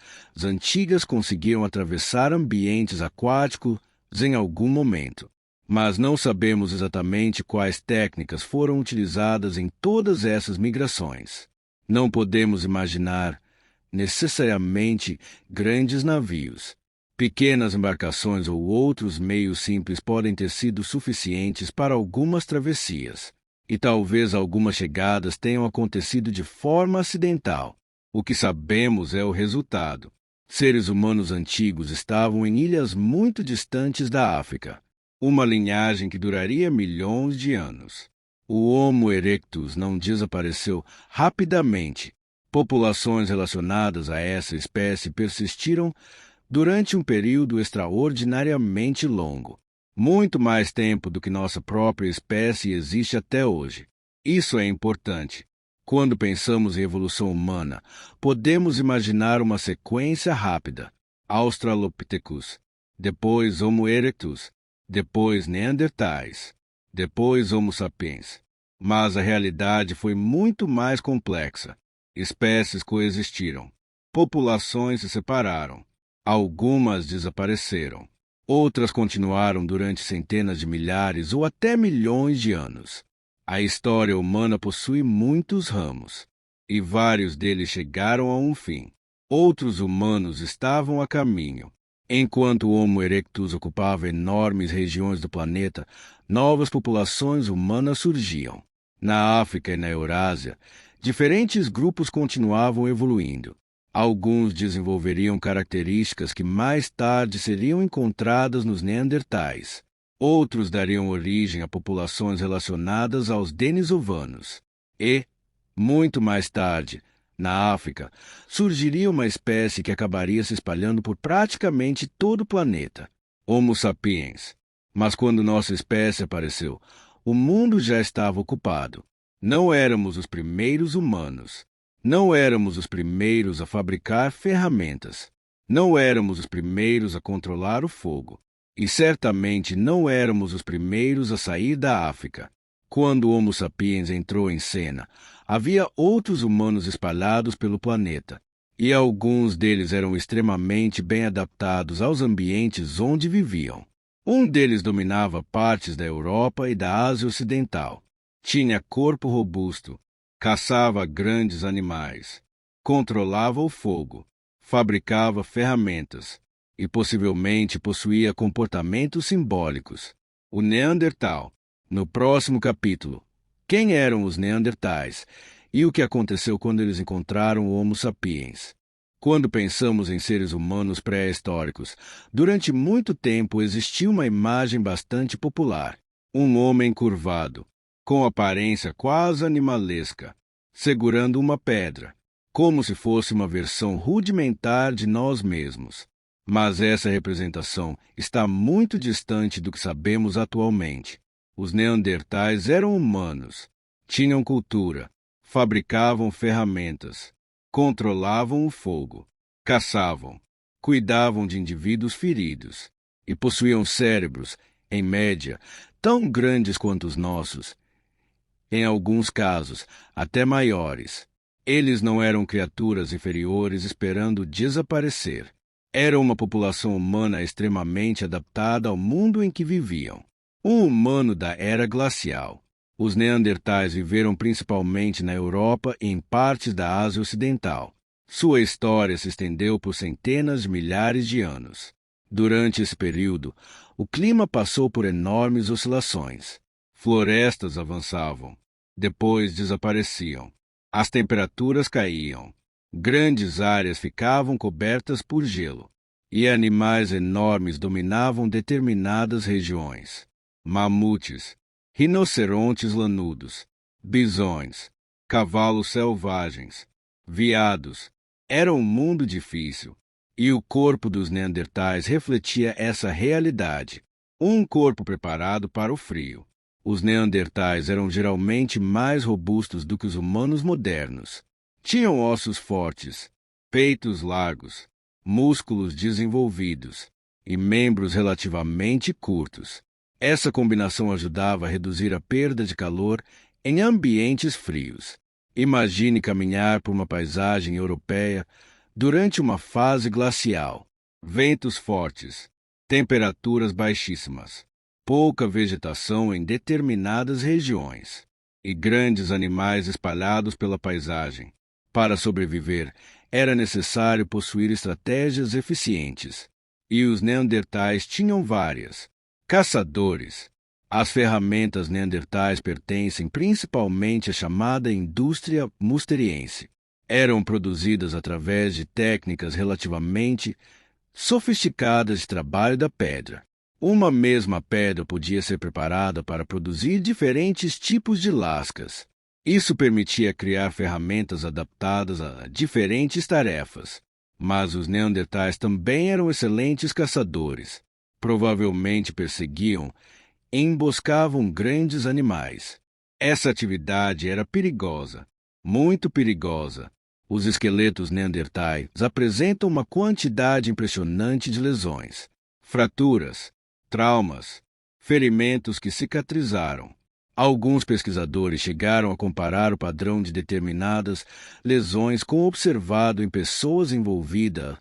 Speaker 1: antigas conseguiram atravessar ambientes aquáticos em algum momento, mas não sabemos exatamente quais técnicas foram utilizadas em todas essas migrações. Não podemos imaginar necessariamente grandes navios. Pequenas embarcações ou outros meios simples podem ter sido suficientes para algumas travessias, e talvez algumas chegadas tenham acontecido de forma acidental. O que sabemos é o resultado. Seres humanos antigos estavam em ilhas muito distantes da África, uma linhagem que duraria milhões de anos. O Homo erectus não desapareceu rapidamente. Populações relacionadas a essa espécie persistiram durante um período extraordinariamente longo, muito mais tempo do que nossa própria espécie existe até hoje. Isso é importante. Quando pensamos em evolução humana, podemos imaginar uma sequência rápida: Australopithecus, depois Homo erectus, depois Neandertais, depois Homo sapiens. Mas a realidade foi muito mais complexa. Espécies coexistiram. Populações se separaram. Algumas desapareceram. Outras continuaram durante centenas de milhares ou até milhões de anos. A história humana possui muitos ramos, e vários deles chegaram a um fim. Outros humanos estavam a caminho. Enquanto o Homo erectus ocupava enormes regiões do planeta, novas populações humanas surgiam. Na África e na Eurásia, diferentes grupos continuavam evoluindo. Alguns desenvolveriam características que mais tarde seriam encontradas nos Neandertais. Outros dariam origem a populações relacionadas aos denisovanos. E, muito mais tarde, na África, surgiria uma espécie que acabaria se espalhando por praticamente todo o planeta, Homo sapiens. Mas quando nossa espécie apareceu, o mundo já estava ocupado. Não éramos os primeiros humanos. Não éramos os primeiros a fabricar ferramentas. Não éramos os primeiros a controlar o fogo. E certamente não éramos os primeiros a sair da África. Quando o Homo sapiens entrou em cena, havia outros humanos espalhados pelo planeta, e alguns deles eram extremamente bem adaptados aos ambientes onde viviam. Um deles dominava partes da Europa e da Ásia Ocidental. Tinha corpo robusto, caçava grandes animais, controlava o fogo, fabricava ferramentas e possivelmente possuía comportamentos simbólicos. O Neandertal. No próximo capítulo, quem eram os Neandertais E o que aconteceu quando eles encontraram o Homo sapiens? Quando pensamos em seres humanos pré-históricos, durante muito tempo existiu uma imagem bastante popular. Um homem curvado, com aparência quase animalesca, segurando uma pedra, como se fosse uma versão rudimentar de nós mesmos. Mas essa representação está muito distante do que sabemos atualmente. Os neandertais eram humanos, tinham cultura, fabricavam ferramentas, controlavam o fogo, caçavam, cuidavam de indivíduos feridos e possuíam cérebros, em média, tão grandes quanto os nossos, em alguns casos, até maiores. Eles não eram criaturas inferiores esperando desaparecer. Era uma população humana extremamente adaptada ao mundo em que viviam. Um humano da era glacial. Os neandertais viveram principalmente na Europa e em partes da Ásia Ocidental. Sua história se estendeu por centenas de milhares de anos. Durante esse período, o clima passou por enormes oscilações. Florestas avançavam, depois desapareciam. As temperaturas caíam. Grandes áreas ficavam cobertas por gelo, e animais enormes dominavam determinadas regiões. Mamutes, rinocerontes lanudos, bisões, cavalos selvagens, veados. Era um mundo difícil, e o corpo dos neandertais refletia essa realidade. Um corpo preparado para o frio. Os neandertais eram geralmente mais robustos do que os humanos modernos. Tinham ossos fortes, peitos largos, músculos desenvolvidos e membros relativamente curtos. Essa combinação ajudava a reduzir a perda de calor em ambientes frios. Imagine caminhar por uma paisagem europeia durante uma fase glacial. Ventos fortes, temperaturas baixíssimas, pouca vegetação em determinadas regiões e grandes animais espalhados pela paisagem. Para sobreviver, era necessário possuir estratégias eficientes, e os neandertais tinham várias. Caçadores. As ferramentas neandertais pertencem principalmente à chamada indústria musteriense. Eram produzidas através de técnicas relativamente sofisticadas de trabalho da pedra. Uma mesma pedra podia ser preparada para produzir diferentes tipos de lascas. Isso permitia criar ferramentas adaptadas a diferentes tarefas. Mas os neandertais também eram excelentes caçadores. Provavelmente perseguiam e emboscavam grandes animais. Essa atividade era perigosa, muito perigosa. Os esqueletos neandertais apresentam uma quantidade impressionante de lesões, fraturas, traumas, ferimentos que cicatrizaram. Alguns pesquisadores chegaram a comparar o padrão de determinadas lesões com o observado em pessoas envolvidas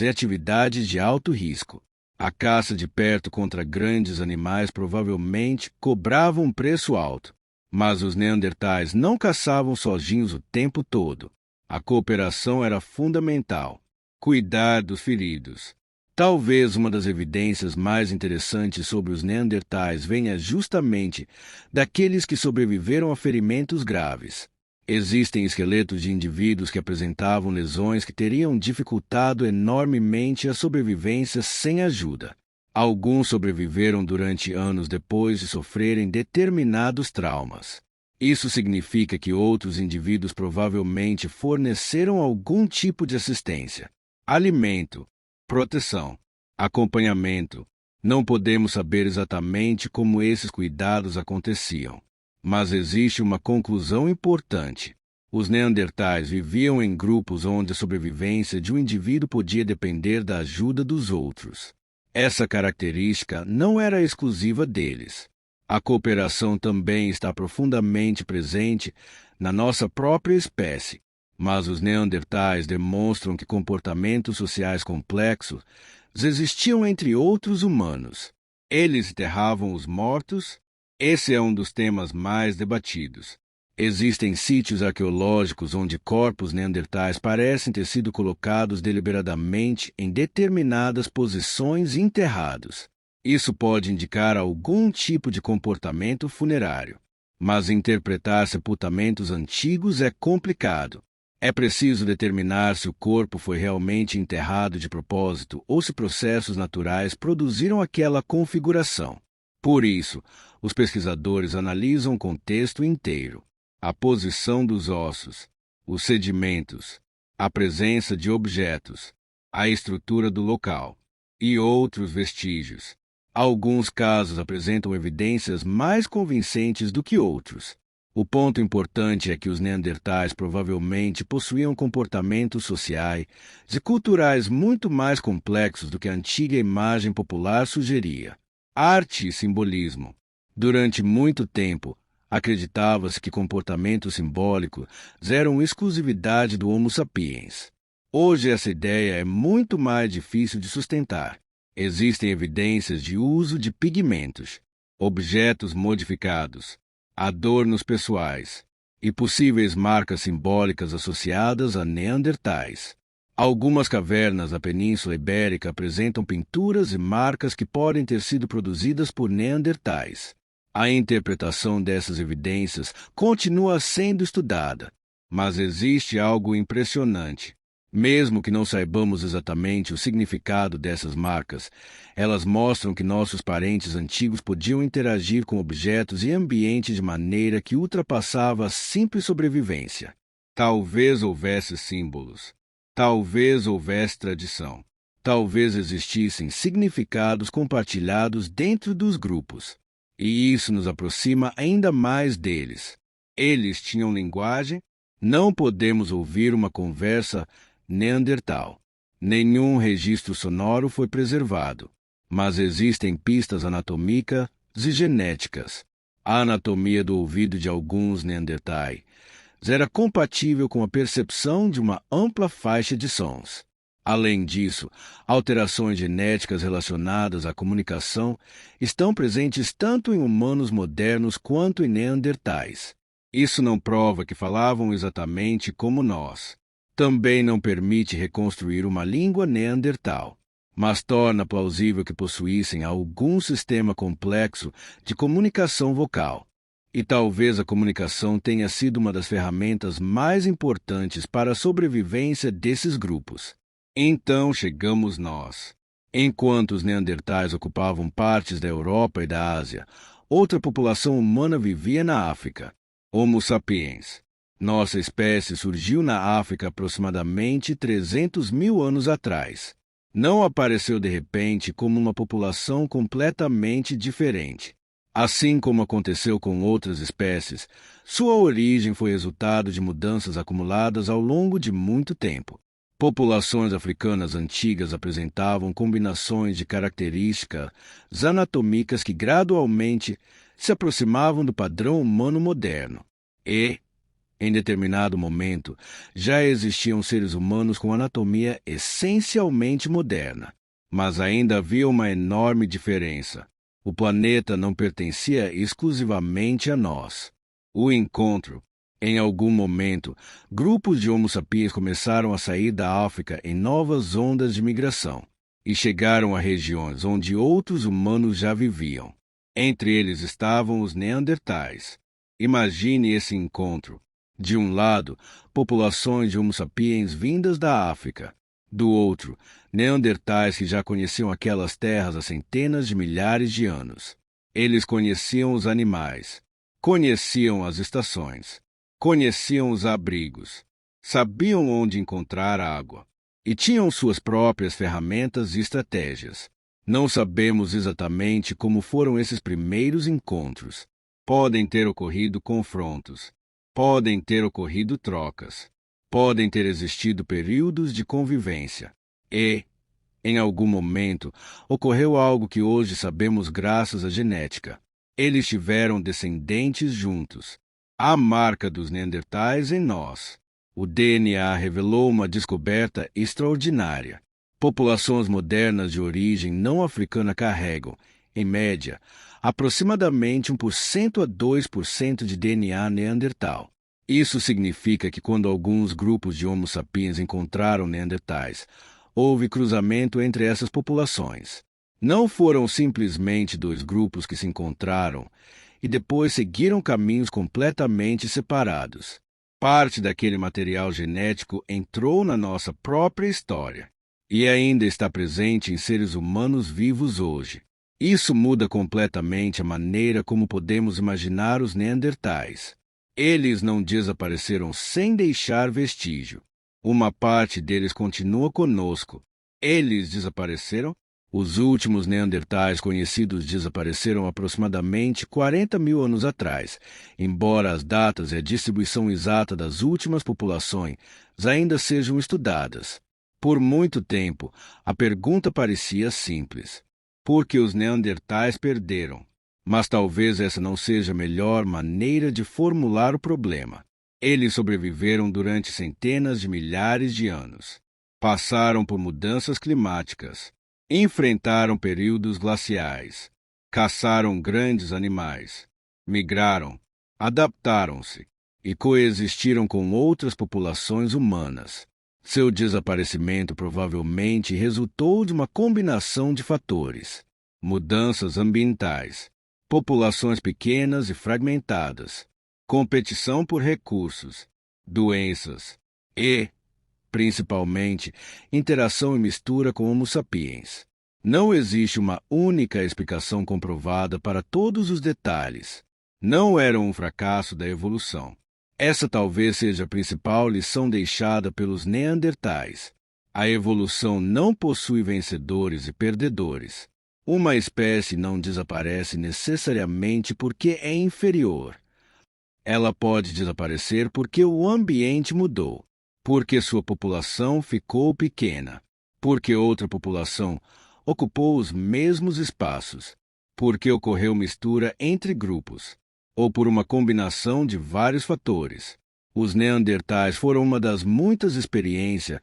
Speaker 1: em atividades de alto risco. A caça de perto contra grandes animais provavelmente cobrava um preço alto, mas os neandertais não caçavam sozinhos o tempo todo. A cooperação era fundamental. Cuidar dos feridos. Talvez uma das evidências mais interessantes sobre os neandertais venha justamente daqueles que sobreviveram a ferimentos graves. Existem esqueletos de indivíduos que apresentavam lesões que teriam dificultado enormemente a sobrevivência sem ajuda. Alguns sobreviveram durante anos depois de sofrerem determinados traumas. Isso significa que outros indivíduos provavelmente forneceram algum tipo de assistência, alimento, proteção, acompanhamento. Não podemos saber exatamente como esses cuidados aconteciam. Mas existe uma conclusão importante. Os neandertais viviam em grupos onde a sobrevivência de um indivíduo podia depender da ajuda dos outros. Essa característica não era exclusiva deles. A cooperação também está profundamente presente na nossa própria espécie, mas os neandertais demonstram que comportamentos sociais complexos existiam entre outros humanos. Eles enterravam os mortos. Esse é um dos temas mais debatidos. Existem sítios arqueológicos onde corpos neandertais parecem ter sido colocados deliberadamente em determinadas posições e enterrados. Isso pode indicar algum tipo de comportamento funerário. mas interpretar sepultamentos antigos é complicado. É preciso determinar se o corpo foi realmente enterrado de propósito ou se processos naturais produziram aquela configuração. Por isso, os pesquisadores analisam o contexto inteiro: a posição dos ossos, os sedimentos, a presença de objetos, a estrutura do local e outros vestígios. Alguns casos apresentam evidências mais convincentes do que outros. O ponto importante é que os neandertais provavelmente possuíam comportamentos sociais e culturais muito mais complexos do que a antiga imagem popular sugeria. Arte e simbolismo. Durante muito tempo, acreditava-se que comportamentos simbólicos eram exclusividade do Homo sapiens. Hoje essa ideia é muito mais difícil de sustentar. Existem evidências de uso de pigmentos, objetos modificados, adornos pessoais e possíveis marcas simbólicas associadas a neandertais. Algumas cavernas da Península Ibérica apresentam pinturas e marcas que podem ter sido produzidas por neandertais. A interpretação dessas evidências continua sendo estudada, mas existe algo impressionante. Mesmo que não saibamos exatamente o significado dessas marcas, elas mostram que nossos parentes antigos podiam interagir com objetos e ambiente de maneira que ultrapassava a simples sobrevivência. Talvez houvesse símbolos, talvez houvesse tradição, talvez existissem significados compartilhados dentro dos grupos. E isso nos aproxima ainda mais deles. Eles tinham linguagem? Não podemos ouvir uma conversa neandertal. Nenhum registro sonoro foi preservado, mas existem pistas anatômicas e genéticas. A anatomia do ouvido de alguns neandertais era compatível com a percepção de uma ampla faixa de sons. Além disso, alterações genéticas relacionadas à comunicação estão presentes tanto em humanos modernos quanto em neandertais. Isso não prova que falavam exatamente como nós. Também não permite reconstruir uma língua neandertal, mas torna plausível que possuíssem algum sistema complexo de comunicação vocal. E talvez a comunicação tenha sido uma das ferramentas mais importantes para a sobrevivência desses grupos. Então chegamos nós. Enquanto os neandertais ocupavam partes da Europa e da Ásia, outra população humana vivia na África. Homo sapiens. Nossa espécie surgiu na África aproximadamente 300 mil anos atrás. Não apareceu de repente como uma população completamente diferente. Assim como aconteceu com outras espécies, sua origem foi resultado de mudanças acumuladas ao longo de muito tempo. Populações africanas antigas apresentavam combinações de características anatômicas que gradualmente se aproximavam do padrão humano moderno. E, em determinado momento, já existiam seres humanos com anatomia essencialmente moderna. Mas ainda havia uma enorme diferença. O planeta não pertencia exclusivamente a nós. O encontro. Em algum momento, grupos de Homo sapiens começaram a sair da África em novas ondas de migração e chegaram a regiões onde outros humanos já viviam. Entre eles estavam os neandertais. Imagine esse encontro. De um lado, populações de Homo sapiens vindas da África. Do outro, neandertais que já conheciam aquelas terras há centenas de milhares de anos. Eles conheciam os animais, conheciam as estações, conheciam os abrigos, sabiam onde encontrar água e tinham suas próprias ferramentas e estratégias. Não sabemos exatamente como foram esses primeiros encontros. Podem ter ocorrido confrontos, podem ter ocorrido trocas, podem ter existido períodos de convivência e, em algum momento, ocorreu algo que hoje sabemos graças à genética. Eles tiveram descendentes juntos. A marca dos neandertais em nós. O DNA revelou uma descoberta extraordinária. Populações modernas de origem não africana carregam, em média, aproximadamente 1% a 2% de DNA neandertal. Isso significa que quando alguns grupos de Homo sapiens encontraram neandertais, houve cruzamento entre essas populações. Não foram simplesmente dois grupos que se encontraram e depois seguiram caminhos completamente separados. Parte daquele material genético entrou na nossa própria história e ainda está presente em seres humanos vivos hoje. Isso muda completamente a maneira como podemos imaginar os neandertais. Eles não desapareceram sem deixar vestígio. Uma parte deles continua conosco. Eles desapareceram? Os últimos neandertais conhecidos desapareceram aproximadamente 40 mil anos atrás, embora as datas e a distribuição exata das últimas populações ainda sejam estudadas. Por muito tempo, a pergunta parecia simples: por que os neandertais perderam? Mas talvez essa não seja a melhor maneira de formular o problema. Eles sobreviveram durante centenas de milhares de anos. Passaram por mudanças climáticas. Enfrentaram períodos glaciais, caçaram grandes animais, migraram, adaptaram-se e coexistiram com outras populações humanas. Seu desaparecimento provavelmente resultou de uma combinação de fatores: mudanças ambientais, populações pequenas e fragmentadas, competição por recursos, doenças e, principalmente, interação e mistura com Homo sapiens. Não existe uma única explicação comprovada para todos os detalhes. Não era um fracasso da evolução. Essa talvez seja a principal lição deixada pelos neandertais. A evolução não possui vencedores e perdedores. Uma espécie não desaparece necessariamente porque é inferior. Ela pode desaparecer porque o ambiente mudou, porque sua população ficou pequena, porque outra população ocupou os mesmos espaços, porque ocorreu mistura entre grupos, ou por uma combinação de vários fatores. Os neandertais foram uma das muitas experiências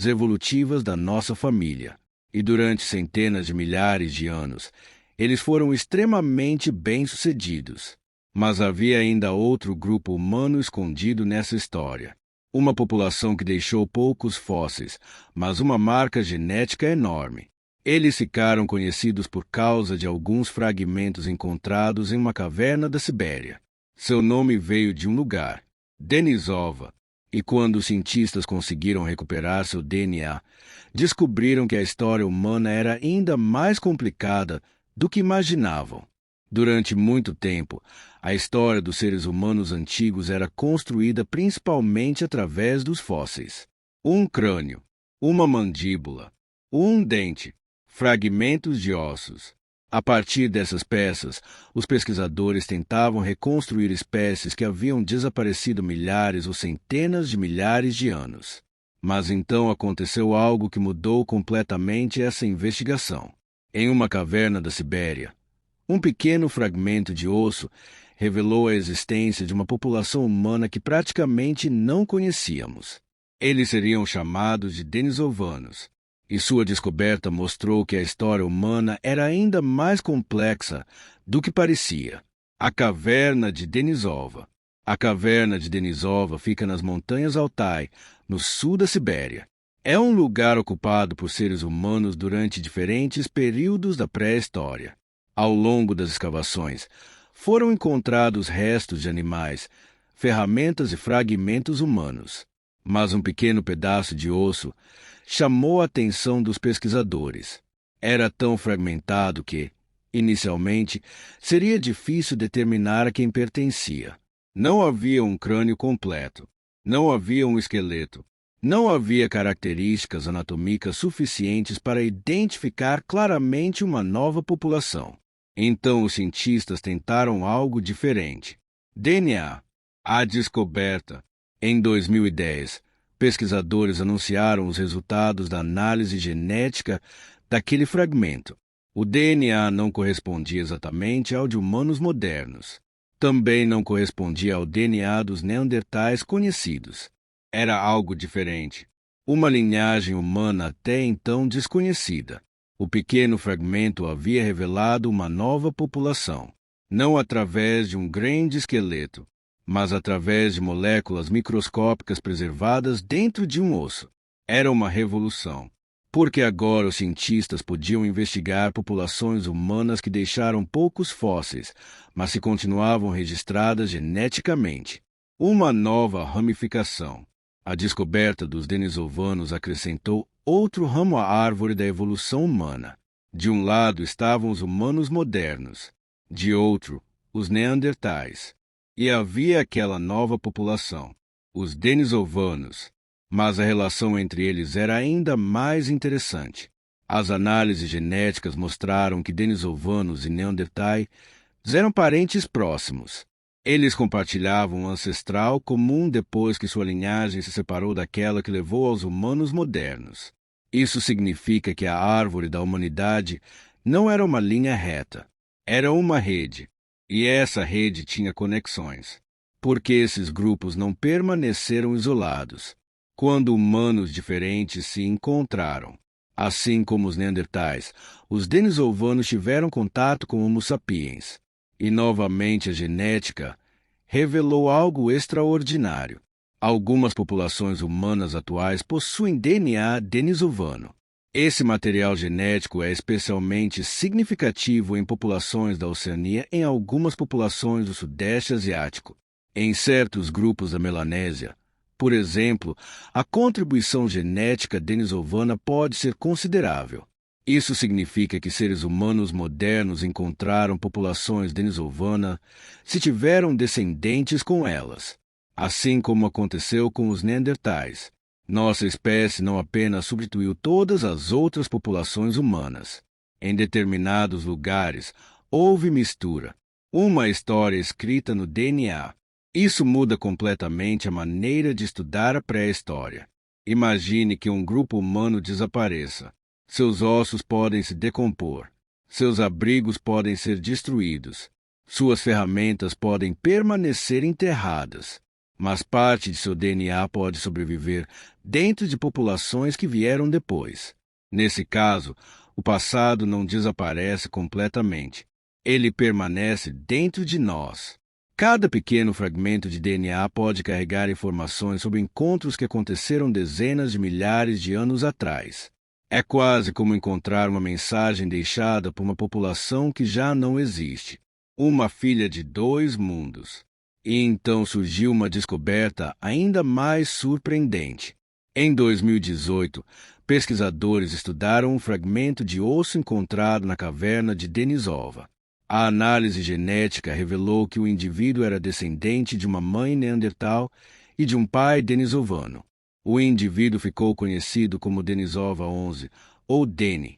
Speaker 1: evolutivas da nossa família, e durante centenas de milhares de anos, eles foram extremamente bem-sucedidos. Mas havia ainda outro grupo humano escondido nessa história. Uma população que deixou poucos fósseis, mas uma marca genética enorme. Eles ficaram conhecidos por causa de alguns fragmentos encontrados em uma caverna da Sibéria. Seu nome veio de um lugar, Denisova, e quando os cientistas conseguiram recuperar seu DNA, descobriram que a história humana era ainda mais complicada do que imaginavam. Durante muito tempo, a história dos seres humanos antigos era construída principalmente através dos fósseis. Um crânio, uma mandíbula, um dente, fragmentos de ossos. A partir dessas peças, os pesquisadores tentavam reconstruir espécies que haviam desaparecido milhares ou centenas de milhares de anos. Mas então aconteceu algo que mudou completamente essa investigação. Em uma caverna da Sibéria, um pequeno fragmento de osso revelou a existência de uma população humana que praticamente não conhecíamos. Eles seriam chamados de denisovanos, e sua descoberta mostrou que a história humana era ainda mais complexa do que parecia. A Caverna de Denisova. A Caverna de Denisova fica nas Montanhas Altai, no sul da Sibéria. É um lugar ocupado por seres humanos durante diferentes períodos da pré-história. Ao longo das escavações, foram encontrados restos de animais, ferramentas e fragmentos humanos. Mas um pequeno pedaço de osso chamou a atenção dos pesquisadores. Era tão fragmentado que, inicialmente, seria difícil determinar a quem pertencia. Não havia um crânio completo, não havia um esqueleto, não havia características anatômicas suficientes para identificar claramente uma nova população. Então os cientistas tentaram algo diferente. DNA. A descoberta. Em 2010, pesquisadores anunciaram os resultados da análise genética daquele fragmento. O DNA não correspondia exatamente ao de humanos modernos. Também não correspondia ao DNA dos neandertais conhecidos. Era algo diferente. Uma linhagem humana até então desconhecida. O pequeno fragmento havia revelado uma nova população, não através de um grande esqueleto, mas através de moléculas microscópicas preservadas dentro de um osso. Era uma revolução. porque agora os cientistas podiam investigar populações humanas que deixaram poucos fósseis, mas que continuavam registradas geneticamente. Uma nova ramificação. A descoberta dos denisovanos acrescentou outro ramo à árvore da evolução humana. De um lado estavam os humanos modernos, de outro, os neandertais. E havia aquela nova população, os denisovanos. Mas a relação entre eles era ainda mais interessante. As análises genéticas mostraram que denisovanos e neandertais eram parentes próximos. Eles compartilhavam um ancestral comum depois que sua linhagem se separou daquela que levou aos humanos modernos. Isso significa que a árvore da humanidade não era uma linha reta, era uma rede, e essa rede tinha conexões, porque esses grupos não permaneceram isolados. Quando humanos diferentes se encontraram, assim como os neandertais, os denisovanos tiveram contato com Homo sapiens. E novamente a genética revelou algo extraordinário. Algumas populações humanas atuais possuem DNA denisovano. Esse material genético é especialmente significativo em populações da Oceania e em algumas populações do Sudeste Asiático. Em certos grupos da Melanésia, por exemplo, a contribuição genética denisovana pode ser considerável. Isso significa que seres humanos modernos encontraram populações denisovanas se tiveram descendentes com elas. Assim como aconteceu com os neandertais, nossa espécie não apenas substituiu todas as outras populações humanas. Em determinados lugares, houve mistura, uma história escrita no DNA. Isso muda completamente a maneira de estudar a pré-história. Imagine que um grupo humano desapareça. Seus ossos podem se decompor. Seus abrigos podem ser destruídos. Suas ferramentas podem permanecer enterradas. Mas parte de seu DNA pode sobreviver dentro de populações que vieram depois. Nesse caso, o passado não desaparece completamente. Ele permanece dentro de nós. Cada pequeno fragmento de DNA pode carregar informações sobre encontros que aconteceram dezenas de milhares de anos atrás. É quase como encontrar uma mensagem deixada por uma população que já não existe. Uma filha de dois mundos. E então surgiu uma descoberta ainda mais surpreendente. Em 2018, pesquisadores estudaram um fragmento de osso encontrado na caverna de Denisova. A análise genética revelou que o indivíduo era descendente de uma mãe neandertal e de um pai denisovano. O indivíduo ficou conhecido como Denisova 11, ou Deni.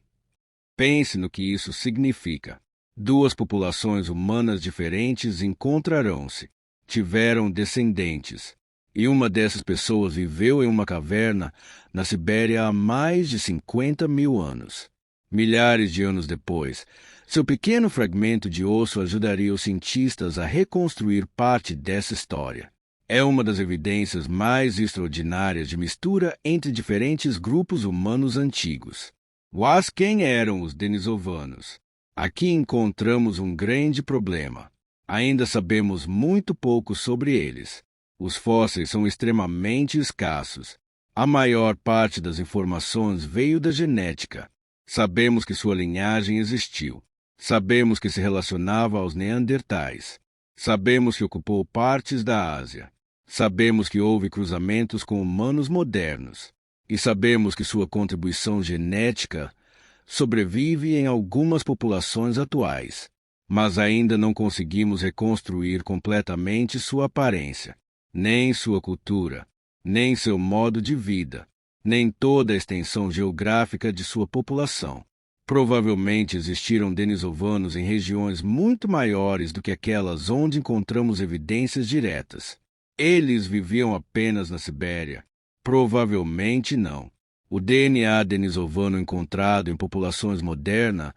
Speaker 1: Pense no que isso significa. Duas populações humanas diferentes encontrarão-se, tiveram descendentes, e uma dessas pessoas viveu em uma caverna na Sibéria há mais de 50 mil anos. Milhares de anos depois, seu pequeno fragmento de osso ajudaria os cientistas a reconstruir parte dessa história. É uma das evidências mais extraordinárias de mistura entre diferentes grupos humanos antigos. Mas quem eram os denisovanos? Aqui encontramos um grande problema. Ainda sabemos muito pouco sobre eles. Os fósseis são extremamente escassos. A maior parte das informações veio da genética. Sabemos que sua linhagem existiu. Sabemos que se relacionava aos neandertais. Sabemos que ocupou partes da Ásia. Sabemos que houve cruzamentos com humanos modernos. E sabemos que sua contribuição genética sobrevive em algumas populações atuais. Mas ainda não conseguimos reconstruir completamente sua aparência, nem sua cultura, nem seu modo de vida, nem toda a extensão geográfica de sua população. Provavelmente existiram denisovanos em regiões muito maiores do que aquelas onde encontramos evidências diretas. Eles viviam apenas na Sibéria? Provavelmente não. O DNA denisovano encontrado em populações modernas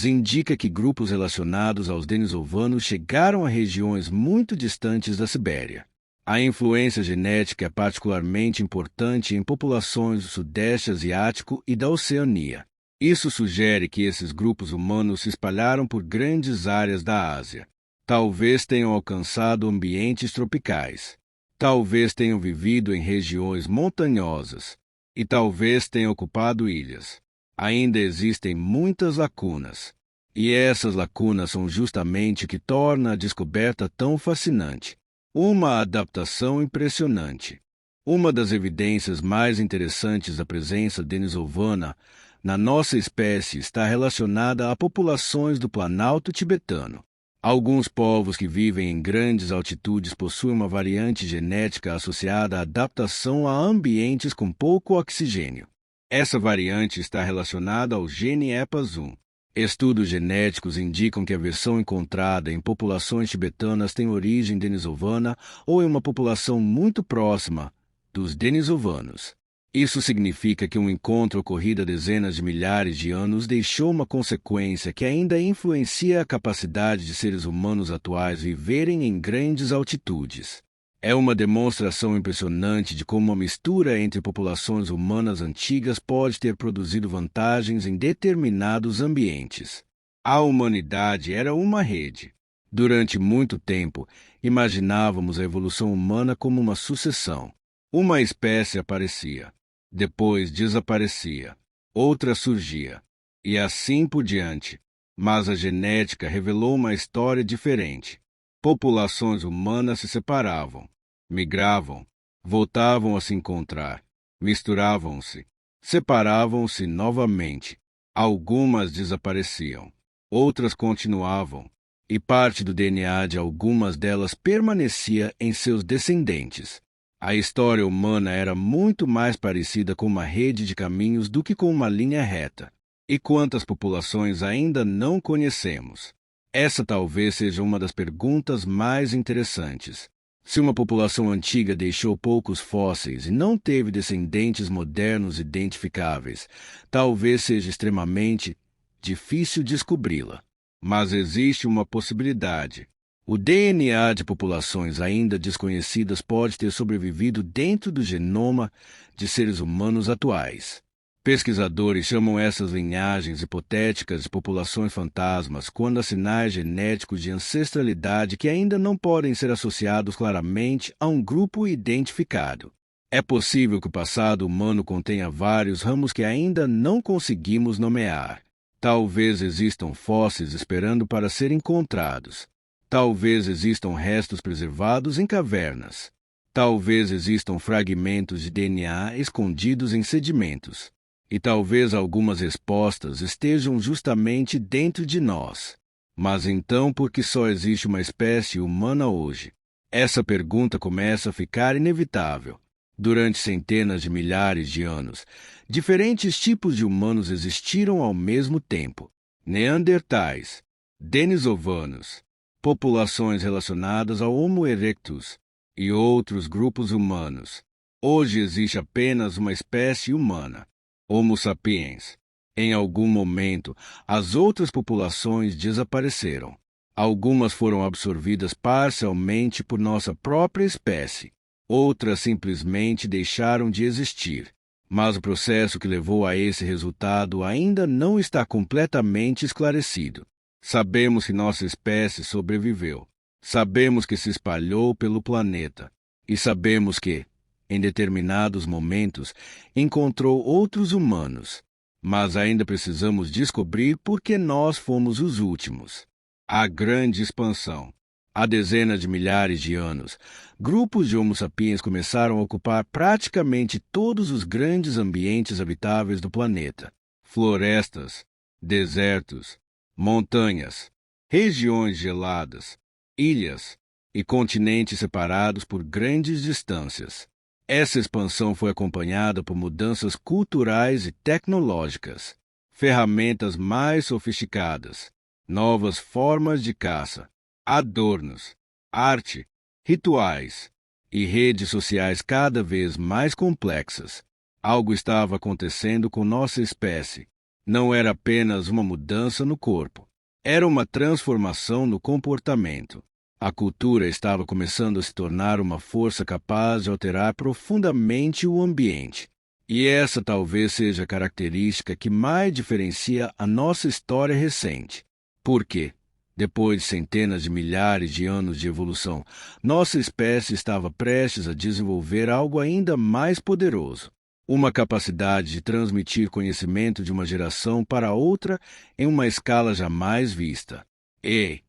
Speaker 1: indica que grupos relacionados aos denisovanos chegaram a regiões muito distantes da Sibéria. A influência genética é particularmente importante em populações do Sudeste Asiático e da Oceania. Isso sugere que esses grupos humanos se espalharam por grandes áreas da Ásia. Talvez tenham alcançado ambientes tropicais. Talvez tenham vivido em regiões montanhosas. e talvez tenha ocupado ilhas. Ainda existem muitas lacunas. E essas lacunas são justamente o que torna a descoberta tão fascinante. Uma adaptação impressionante. Uma das evidências mais interessantes da presença denisovana na nossa espécie está relacionada a populações do Planalto tibetano. Alguns povos que vivem em grandes altitudes possuem uma variante genética associada à adaptação a ambientes com pouco oxigênio. Essa variante está relacionada ao gene EPAS1. Estudos genéticos indicam que a versão encontrada em populações tibetanas tem origem denisovana ou em uma população muito próxima dos denisovanos. Isso significa que um encontro ocorrido há dezenas de milhares de anos deixou uma consequência que ainda influencia a capacidade de seres humanos atuais viverem em grandes altitudes. É uma demonstração impressionante de como uma mistura entre populações humanas antigas pode ter produzido vantagens em determinados ambientes. A humanidade era uma rede. Durante muito tempo, imaginávamos a evolução humana como uma sucessão. Uma espécie aparecia, depois desaparecia, outra surgia, e assim por diante. Mas a genética revelou uma história diferente. Populações humanas se separavam, migravam, voltavam a se encontrar, misturavam-se, separavam-se novamente. Algumas desapareciam, outras continuavam, e parte do DNA de algumas delas permanecia em seus descendentes. A história humana era muito mais parecida com uma rede de caminhos do que com uma linha reta. E quantas populações ainda não conhecemos? Essa talvez seja uma das perguntas mais interessantes. Se uma população antiga deixou poucos fósseis e não teve descendentes modernos identificáveis, talvez seja extremamente difícil descobri-la. Mas existe uma possibilidade. O DNA de populações ainda desconhecidas pode ter sobrevivido dentro do genoma de seres humanos atuais. Pesquisadores chamam essas linhagens hipotéticas de populações fantasmas quando há sinais genéticos de ancestralidade que ainda não podem ser associados claramente a um grupo identificado. É possível que o passado humano contenha vários ramos que ainda não conseguimos nomear. Talvez existam fósseis esperando para serem encontrados. Talvez existam restos preservados em cavernas. Talvez existam fragmentos de DNA escondidos em sedimentos. E talvez algumas respostas estejam justamente dentro de nós. Mas então, por que só existe uma espécie humana hoje? Essa pergunta começa a ficar inevitável. Durante centenas de milhares de anos, diferentes tipos de humanos existiram ao mesmo tempo. Neandertais, denisovanos, populações relacionadas ao Homo erectus e outros grupos humanos. Hoje existe apenas uma espécie humana, Homo sapiens. Em algum momento, as outras populações desapareceram. Algumas foram absorvidas parcialmente por nossa própria espécie. Outras simplesmente deixaram de existir. Mas o processo que levou a esse resultado ainda não está completamente esclarecido. Sabemos que nossa espécie sobreviveu. Sabemos que se espalhou pelo planeta. E sabemos que, em determinados momentos, encontrou outros humanos. Mas ainda precisamos descobrir por que nós fomos os últimos. A grande expansão. Há dezenas de milhares de anos, grupos de Homo sapiens começaram a ocupar praticamente todos os grandes ambientes habitáveis do planeta. Florestas, desertos, montanhas, regiões geladas, ilhas e continentes separados por grandes distâncias. Essa expansão foi acompanhada por mudanças culturais e tecnológicas, ferramentas mais sofisticadas, novas formas de caça, adornos, arte, rituais e redes sociais cada vez mais complexas. Algo estava acontecendo com nossa espécie. Não era apenas uma mudança no corpo, era uma transformação no comportamento. A cultura estava começando a se tornar uma força capaz de alterar profundamente o ambiente. E essa talvez seja a característica que mais diferencia a nossa história recente. Por quê? Depois de centenas de milhares de anos de evolução, nossa espécie estava prestes a desenvolver algo ainda mais poderoso. uma capacidade de transmitir conhecimento de uma geração para outra em uma escala jamais vista. E,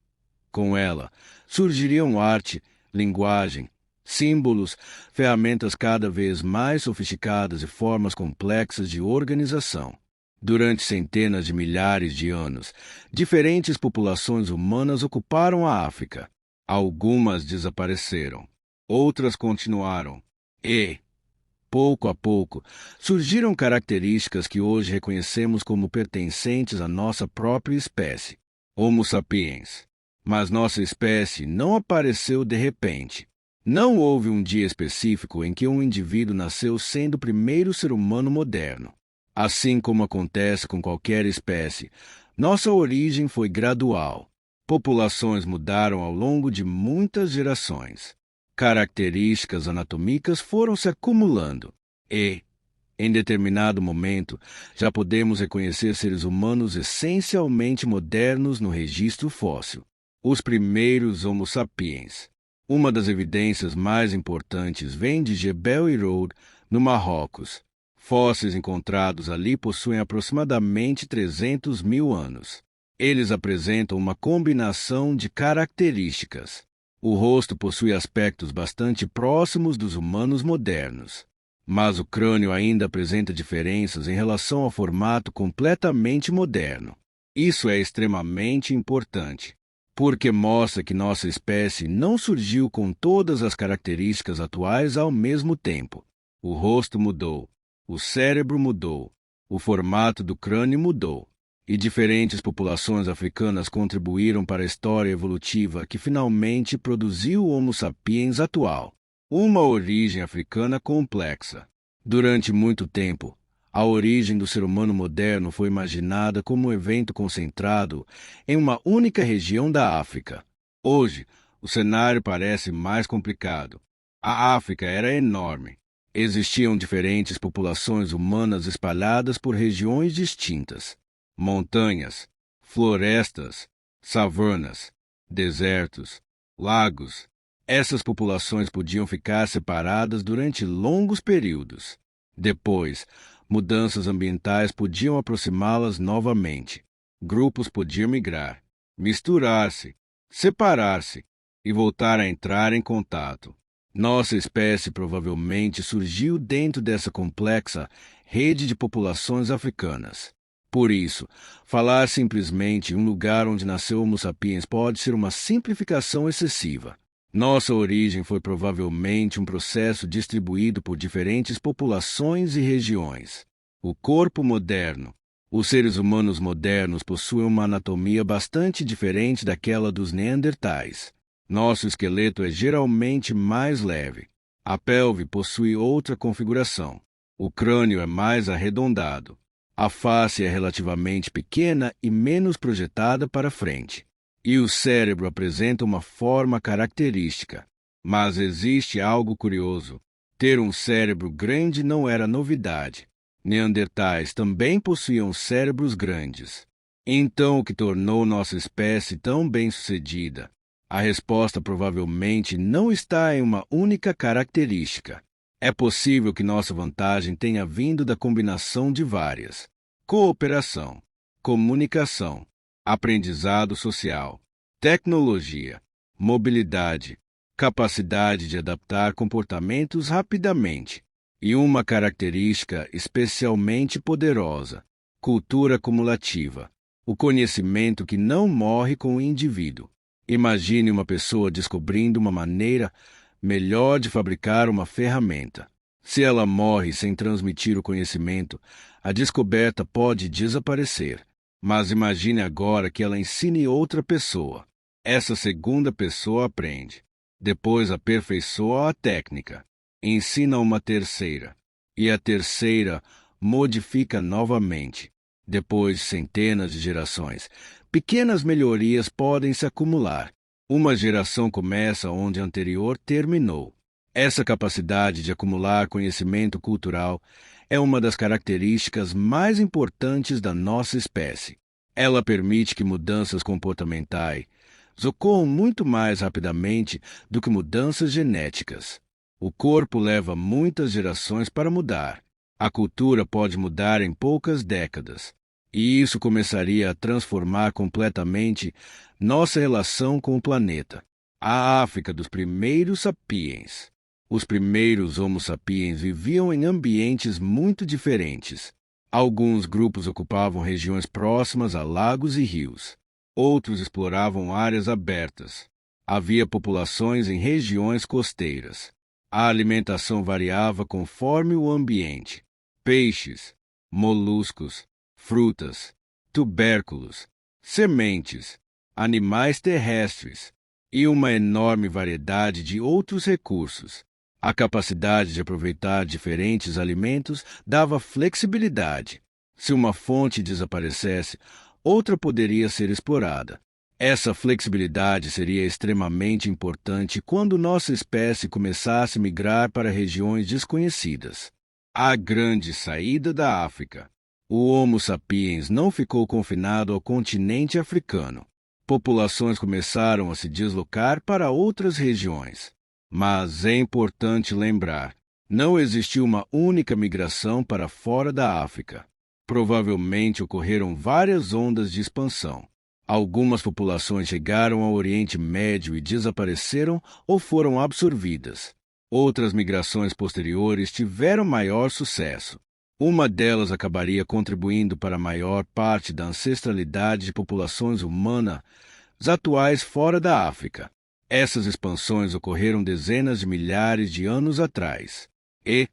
Speaker 1: com ela, surgiriam arte, linguagem, símbolos, ferramentas cada vez mais sofisticadas e formas complexas de organização. Durante centenas de milhares de anos, diferentes populações humanas ocuparam a África. Algumas desapareceram, outras continuaram. E, pouco a pouco, surgiram características que hoje reconhecemos como pertencentes à nossa própria espécie, Homo sapiens. Mas nossa espécie não apareceu de repente. Não houve um dia específico em que um indivíduo nasceu sendo o primeiro ser humano moderno. Assim como acontece com qualquer espécie, nossa origem foi gradual. Populações mudaram ao longo de muitas gerações. Características anatômicas foram se acumulando e, em determinado momento, já podemos reconhecer seres humanos essencialmente modernos no registro fóssil. Os primeiros Homo sapiens. Uma das evidências mais importantes vem de Jebel Irhoud, no Marrocos. Fósseis encontrados ali possuem aproximadamente 300 mil anos. Eles apresentam uma combinação de características. O rosto possui aspectos bastante próximos dos humanos modernos, mas o crânio ainda apresenta diferenças em relação ao formato completamente moderno. Isso é extremamente importante, porque mostra que nossa espécie não surgiu com todas as características atuais ao mesmo tempo. O rosto mudou, o cérebro mudou, o formato do crânio mudou, e diferentes populações africanas contribuíram para a história evolutiva que finalmente produziu o Homo sapiens atual. Uma origem africana complexa. Durante muito tempo, a origem do ser humano moderno foi imaginada como um evento concentrado em uma única região da África. Hoje, o cenário parece mais complicado. A África era enorme. Existiam diferentes populações humanas espalhadas por regiões distintas. Montanhas, florestas, savanas, desertos, lagos. Essas populações podiam ficar separadas durante longos períodos. Depois, mudanças ambientais podiam aproximá-las novamente. Grupos podiam migrar, misturar-se, separar-se e voltar a entrar em contato. Nossa espécie provavelmente surgiu dentro dessa complexa rede de populações africanas. Por isso, falar simplesmente em um lugar onde nasceu Homo sapiens pode ser uma simplificação excessiva. Nossa origem foi provavelmente um processo distribuído por diferentes populações e regiões. O corpo moderno. Os seres humanos modernos possuem uma anatomia bastante diferente daquela dos neandertais. Nosso esqueleto é geralmente mais leve. A pelve possui outra configuração. O crânio é mais arredondado. A face é relativamente pequena e menos projetada para frente. E o cérebro apresenta uma forma característica. Mas existe algo curioso. Ter um cérebro grande não era novidade. Neandertais também possuíam cérebros grandes. Então, o que tornou nossa espécie tão bem-sucedida? A resposta provavelmente não está em uma única característica. É possível que nossa vantagem tenha vindo da combinação de várias: cooperação, comunicação, aprendizado social, tecnologia, mobilidade, capacidade de adaptar comportamentos rapidamente e uma característica especialmente poderosa: cultura cumulativa, o conhecimento que não morre com o indivíduo. Imagine uma pessoa descobrindo uma maneira melhor de fabricar uma ferramenta. Se ela morre sem transmitir o conhecimento, a descoberta pode desaparecer. Mas imagine agora que ela ensine outra pessoa. Essa segunda pessoa aprende. Depois aperfeiçoa a técnica. Ensina uma terceira. E a terceira modifica novamente. Depois de centenas de gerações, pequenas melhorias podem se acumular. Uma geração começa onde a anterior terminou. Essa capacidade de acumular conhecimento cultural é uma das características mais importantes da nossa espécie. Ela permite que mudanças comportamentais ocorram muito mais rapidamente do que mudanças genéticas. O corpo leva muitas gerações para mudar. A cultura pode mudar em poucas décadas, e isso começaria a transformar completamente nossa relação com o planeta. A África dos primeiros sapiens. Os primeiros Homo sapiens viviam em ambientes muito diferentes. Alguns grupos ocupavam regiões próximas a lagos e rios. Outros exploravam áreas abertas. Havia populações em regiões costeiras. A alimentação variava conforme o ambiente. Peixes, moluscos, frutas, tubérculos, sementes, animais terrestres e uma enorme variedade de outros recursos. A capacidade de aproveitar diferentes alimentos dava flexibilidade. Se uma fonte desaparecesse, outra poderia ser explorada. Essa flexibilidade seria extremamente importante quando nossa espécie começasse a migrar para regiões desconhecidas. A grande saída da África. O Homo sapiens não ficou confinado ao continente africano. Populações começaram a se deslocar para outras regiões. Mas é importante lembrar, não existiu uma única migração para fora da África. Provavelmente ocorreram várias ondas de expansão. Algumas populações chegaram ao Oriente Médio e desapareceram ou foram absorvidas. Outras migrações posteriores tiveram maior sucesso. Uma delas acabaria contribuindo para a maior parte da ancestralidade de populações humanas atuais fora da África. Essas expansões ocorreram dezenas de milhares de anos atrás. E,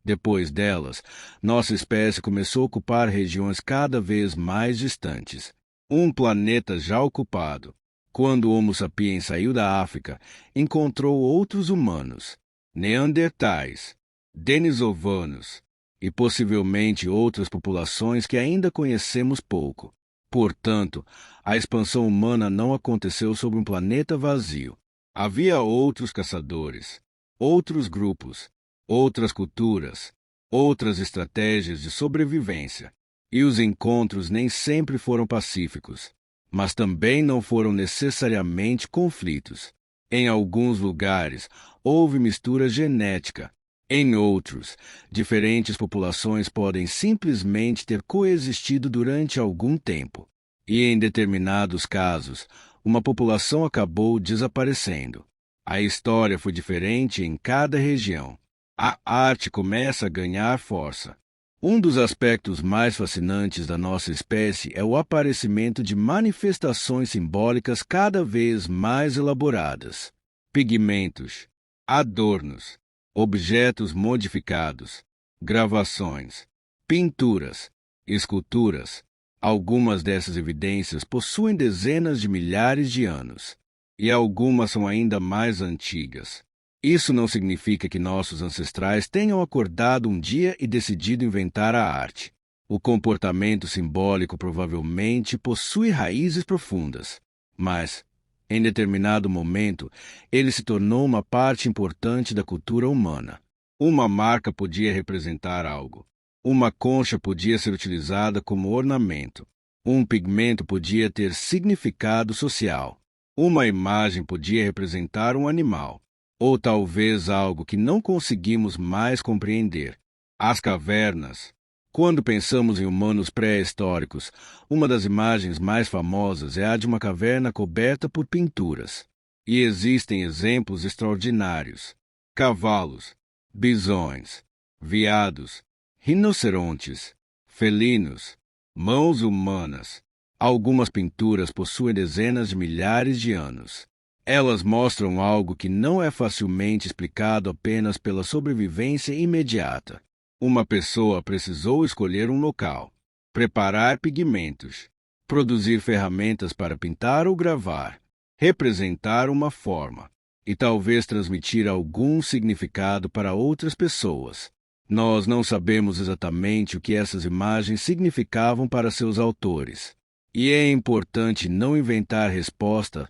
Speaker 1: depois delas, nossa espécie começou a ocupar regiões cada vez mais distantes. Um planeta já ocupado. Quando o Homo sapiens saiu da África, encontrou outros humanos, neandertais, denisovanos e possivelmente outras populações que ainda conhecemos pouco. Portanto, a expansão humana não aconteceu sobre um planeta vazio. Havia outros caçadores, outros grupos, outras culturas, outras estratégias de sobrevivência. E os encontros nem sempre foram pacíficos, mas também não foram necessariamente conflitos. Em alguns lugares, houve mistura genética. Em outros, diferentes populações podem simplesmente ter coexistido durante algum tempo. E em determinados casos, uma população acabou desaparecendo. A história foi diferente em cada região. A arte começa a ganhar força. Um dos aspectos mais fascinantes da nossa espécie é o aparecimento de manifestações simbólicas cada vez mais elaboradas. Pigmentos, adornos, objetos modificados, gravações, pinturas, esculturas. Algumas dessas evidências possuem dezenas de milhares de anos, e algumas são ainda mais antigas. Isso não significa que nossos ancestrais tenham acordado um dia e decidido inventar a arte. O comportamento simbólico provavelmente possui raízes profundas, mas, em determinado momento, ele se tornou uma parte importante da cultura humana. Uma marca podia representar algo. Uma concha podia ser utilizada como ornamento. Um pigmento podia ter significado social. Uma imagem podia representar um animal. Ou talvez algo que não conseguimos mais compreender. As cavernas. Quando pensamos em humanos pré-históricos, uma das imagens mais famosas é a de uma caverna coberta por pinturas. E existem exemplos extraordinários. Cavalos, bisões, veados, rinocerontes, felinos, mãos humanas. Algumas pinturas possuem dezenas de milhares de anos. Elas mostram algo que não é facilmente explicado apenas pela sobrevivência imediata. Uma pessoa precisou escolher um local, preparar pigmentos, produzir ferramentas para pintar ou gravar, representar uma forma e talvez transmitir algum significado para outras pessoas. Nós não sabemos exatamente o que essas imagens significavam para seus autores. E é importante não inventar respostas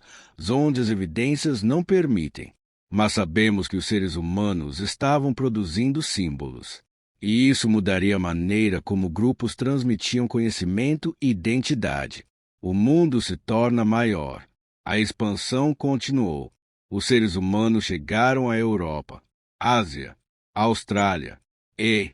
Speaker 1: onde as evidências não permitem. Mas sabemos que os seres humanos estavam produzindo símbolos. E isso mudaria a maneira como grupos transmitiam conhecimento e identidade. O mundo se torna maior. A expansão continuou. Os seres humanos chegaram à Europa, Ásia, Austrália e,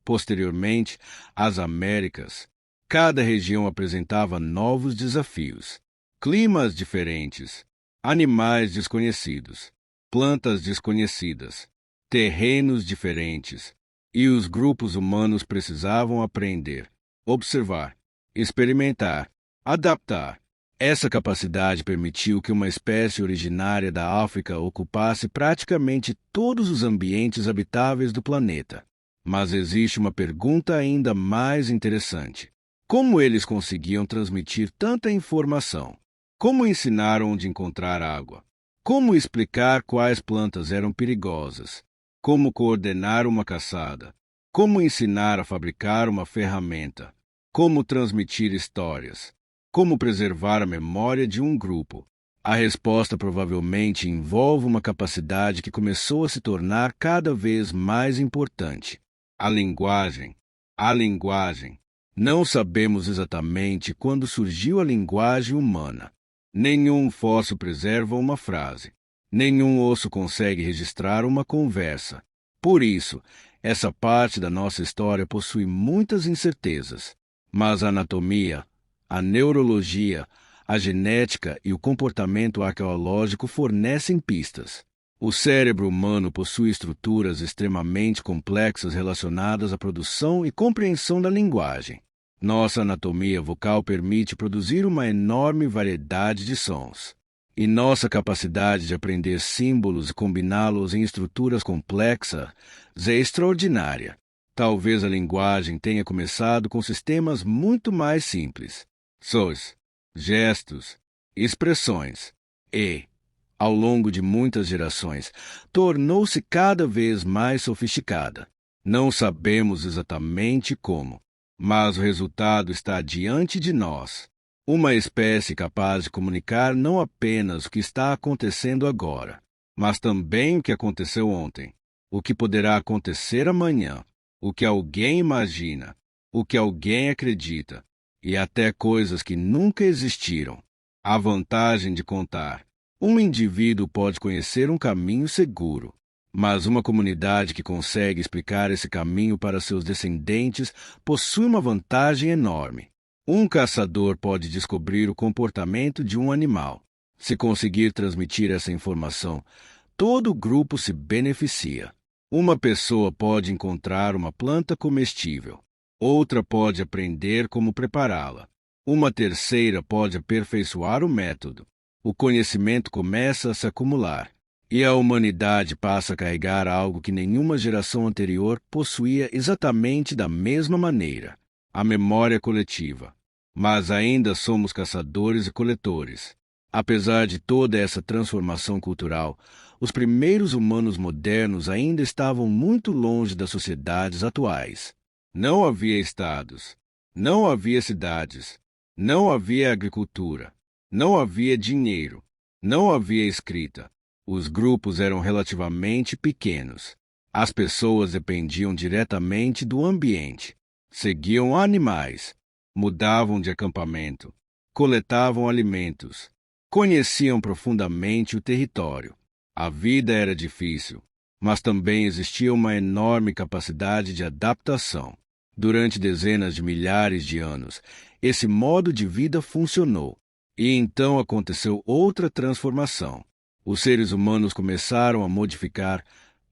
Speaker 1: Posteriormente, as Américas. Cada região apresentava novos desafios. Climas diferentes, animais desconhecidos, plantas desconhecidas, terrenos diferentes, e os grupos humanos precisavam aprender, observar, experimentar, adaptar. Essa capacidade permitiu que uma espécie originária da África ocupasse praticamente todos os ambientes habitáveis do planeta. Mas existe uma pergunta ainda mais interessante. Como eles conseguiam transmitir tanta informação? Como ensinar onde encontrar água? Como explicar quais plantas eram perigosas? Como coordenar uma caçada? Como ensinar a fabricar uma ferramenta? Como transmitir histórias? Como preservar a memória de um grupo? A resposta provavelmente envolve uma capacidade que começou a se tornar cada vez mais importante. A linguagem. A linguagem. Não sabemos exatamente quando surgiu a linguagem humana. Nenhum fóssil preserva uma frase. Nenhum osso consegue registrar uma conversa. Por isso, essa parte da nossa história possui muitas incertezas. Mas a anatomia, a neurologia, a genética e o comportamento arqueológico fornecem pistas. O cérebro humano possui estruturas extremamente complexas relacionadas à produção e compreensão da linguagem. Nossa anatomia vocal permite produzir uma enorme variedade de sons. E nossa capacidade de aprender símbolos e combiná-los em estruturas complexas é extraordinária. Talvez a linguagem tenha começado com sistemas muito mais simples. Sons, gestos, expressões e, ao longo de muitas gerações, tornou-se cada vez mais sofisticada. Não sabemos exatamente como, mas o resultado está diante de nós. Uma espécie capaz de comunicar não apenas o que está acontecendo agora, mas também o que aconteceu ontem, o que poderá acontecer amanhã, o que alguém imagina, o que alguém acredita, e até coisas que nunca existiram. A vantagem de contar. Um indivíduo pode conhecer um caminho seguro, mas uma comunidade que consegue explicar esse caminho para seus descendentes possui uma vantagem enorme. Um caçador pode descobrir o comportamento de um animal. Se conseguir transmitir essa informação, todo o grupo se beneficia. Uma pessoa pode encontrar uma planta comestível. Outra pode aprender como prepará-la. Uma terceira pode aperfeiçoar o método. O conhecimento começa a se acumular, e a humanidade passa a carregar algo que nenhuma geração anterior possuía exatamente da mesma maneira: a memória coletiva. Mas ainda somos caçadores e coletores. Apesar de toda essa transformação cultural, os primeiros humanos modernos ainda estavam muito longe das sociedades atuais. Não havia estados, não havia cidades, não havia agricultura, não havia dinheiro, não havia escrita. Os grupos eram relativamente pequenos. As pessoas dependiam diretamente do ambiente. Seguiam animais, mudavam de acampamento, coletavam alimentos, conheciam profundamente o território. A vida era difícil, mas também existia uma enorme capacidade de adaptação. Durante dezenas de milhares de anos, esse modo de vida funcionou. E então aconteceu outra transformação. Os seres humanos começaram a modificar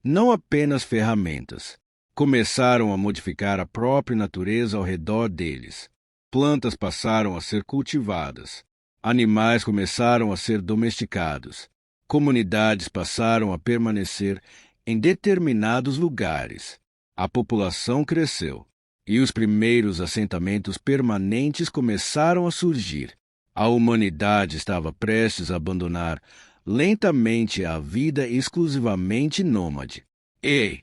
Speaker 1: não apenas ferramentas, começaram a modificar a própria natureza ao redor deles. Plantas passaram a ser cultivadas, animais começaram a ser domesticados, comunidades passaram a permanecer em determinados lugares. A população cresceu, e os primeiros assentamentos permanentes começaram a surgir. A humanidade estava prestes a abandonar lentamente a vida exclusivamente nômade. E,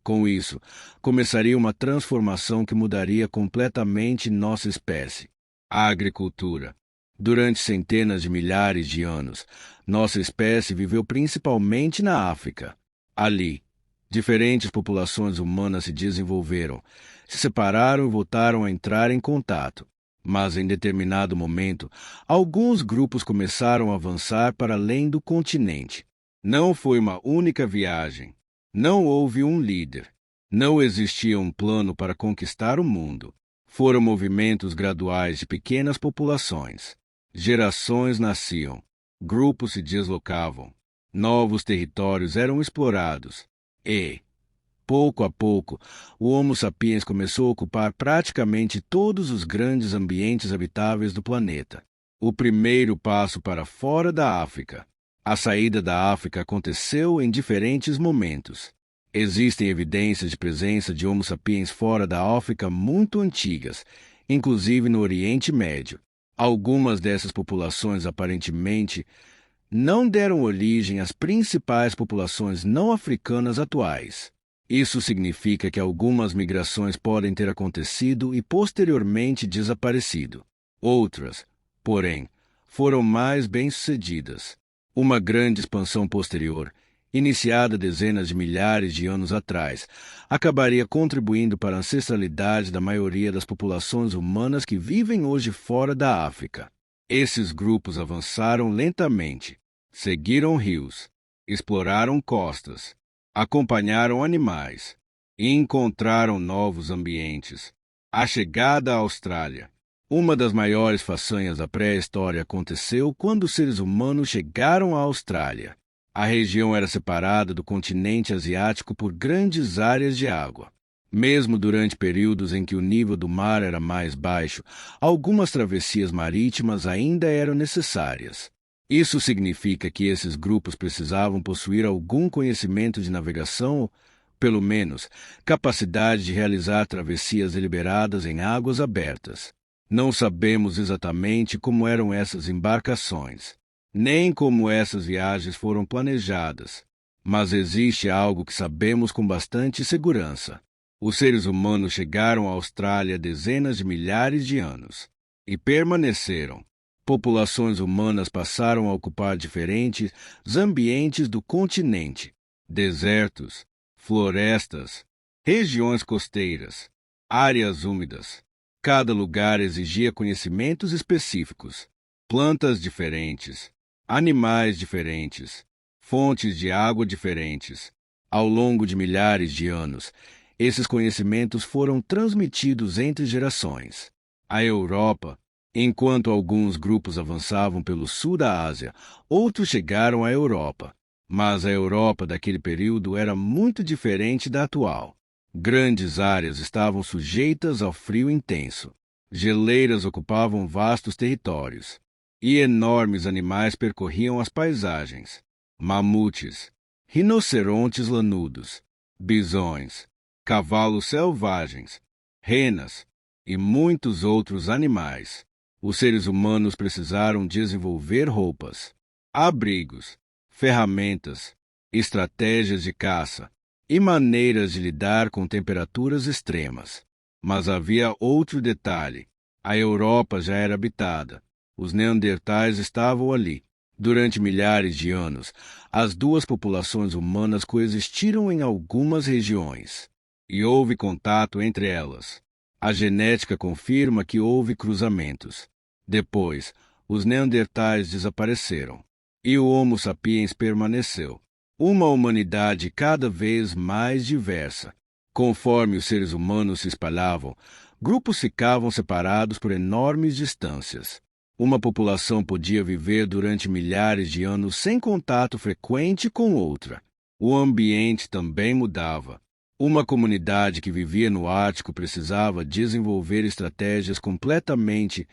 Speaker 1: com isso, começaria uma transformação que mudaria completamente nossa espécie: a agricultura. Durante centenas de milhares de anos, nossa espécie viveu principalmente na África. Ali, diferentes populações humanas se desenvolveram, se separaram e voltaram a entrar em contato. Mas, em determinado momento, alguns grupos começaram a avançar para além do continente. Não foi uma única viagem. Não houve um líder. Não existia um plano para conquistar o mundo. Foram movimentos graduais de pequenas populações. Gerações nasciam, grupos se deslocavam, novos territórios eram explorados e, pouco a pouco, o Homo sapiens começou a ocupar praticamente todos os grandes ambientes habitáveis do planeta. O primeiro passo para fora da África. A saída da África aconteceu em diferentes momentos. Existem evidências de presença de Homo sapiens fora da África muito antigas, inclusive no Oriente Médio. Algumas dessas populações aparentemente não deram origem às principais populações não africanas atuais. Isso significa que algumas migrações podem ter acontecido e posteriormente desaparecido. Outras, porém, foram mais bem-sucedidas. Uma grande expansão posterior, iniciada dezenas de milhares de anos atrás, acabaria contribuindo para a ancestralidade da maioria das populações humanas que vivem hoje fora da África. Esses grupos avançaram lentamente, seguiram rios, exploraram costas, acompanharam animais e encontraram novos ambientes. A chegada à Austrália. Uma das maiores façanhas da pré-história aconteceu quando os seres humanos chegaram à Austrália. A região era separada do continente asiático por grandes áreas de água. Mesmo durante períodos em que o nível do mar era mais baixo, algumas travessias marítimas ainda eram necessárias. Isso significa que esses grupos precisavam possuir algum conhecimento de navegação ou, pelo menos, capacidade de realizar travessias deliberadas em águas abertas. Não sabemos exatamente como eram essas embarcações, nem como essas viagens foram planejadas, mas existe algo que sabemos com bastante segurança. Os seres humanos chegaram à Austrália há dezenas de milhares de anos e permaneceram. Populações humanas passaram a ocupar diferentes ambientes do continente: desertos, florestas, regiões costeiras, áreas úmidas. Cada lugar exigia conhecimentos específicos, plantas diferentes, animais diferentes, fontes de água diferentes. Ao longo de milhares de anos, esses conhecimentos foram transmitidos entre gerações. A Europa, enquanto alguns grupos avançavam pelo sul da Ásia, outros chegaram à Europa. Mas a Europa daquele período era muito diferente da atual. Grandes áreas estavam sujeitas ao frio intenso. Geleiras ocupavam vastos territórios. E enormes animais percorriam as paisagens. Mamutes, rinocerontes lanudos, bisões, cavalos selvagens, renas e muitos outros animais. Os seres humanos precisaram desenvolver roupas, abrigos, ferramentas, estratégias de caça e maneiras de lidar com temperaturas extremas. Mas havia outro detalhe. A Europa já era habitada. Os neandertais estavam ali. Durante milhares de anos, as duas populações humanas coexistiram em algumas regiões, e houve contato entre elas. A genética confirma que houve cruzamentos. Depois, os neandertais desapareceram, e o Homo sapiens permaneceu. Uma humanidade cada vez mais diversa. Conforme os seres humanos se espalhavam, grupos ficavam separados por enormes distâncias. Uma população podia viver durante milhares de anos sem contato frequente com outra. O ambiente também mudava. Uma comunidade que vivia no Ártico precisava desenvolver estratégias completamente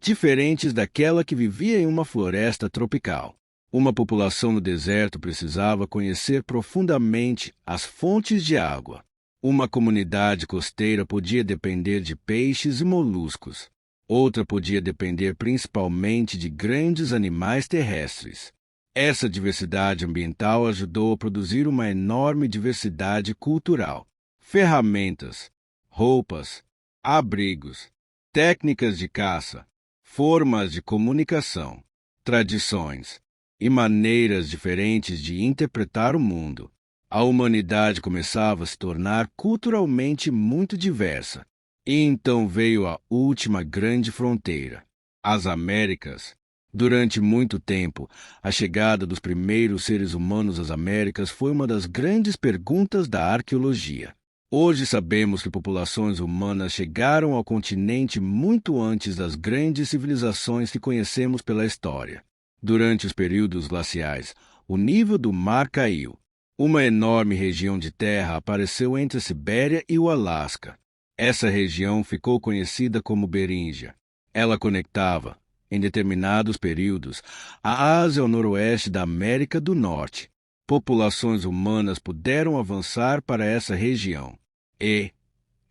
Speaker 1: diferentes daquela que vivia em uma floresta tropical. Uma população no deserto precisava conhecer profundamente as fontes de água. Uma comunidade costeira podia depender de peixes e moluscos. Outra podia depender principalmente de grandes animais terrestres. Essa diversidade ambiental ajudou a produzir uma enorme diversidade cultural. Ferramentas, roupas, abrigos, técnicas de caça, formas de comunicação, tradições e maneiras diferentes de interpretar o mundo. A humanidade começava a se tornar culturalmente muito diversa. E então veio a última grande fronteira, as Américas. Durante muito tempo, a chegada dos primeiros seres humanos às Américas foi uma das grandes perguntas da arqueologia. Hoje sabemos que populações humanas chegaram ao continente muito antes das grandes civilizações que conhecemos pela história. Durante os períodos glaciais, o nível do mar caiu. Uma enorme região de terra apareceu entre a Sibéria e o Alasca. Essa região ficou conhecida como Beríngia. Ela conectava, em determinados períodos, a Ásia ao noroeste da América do Norte. Populações humanas puderam avançar para essa região. E,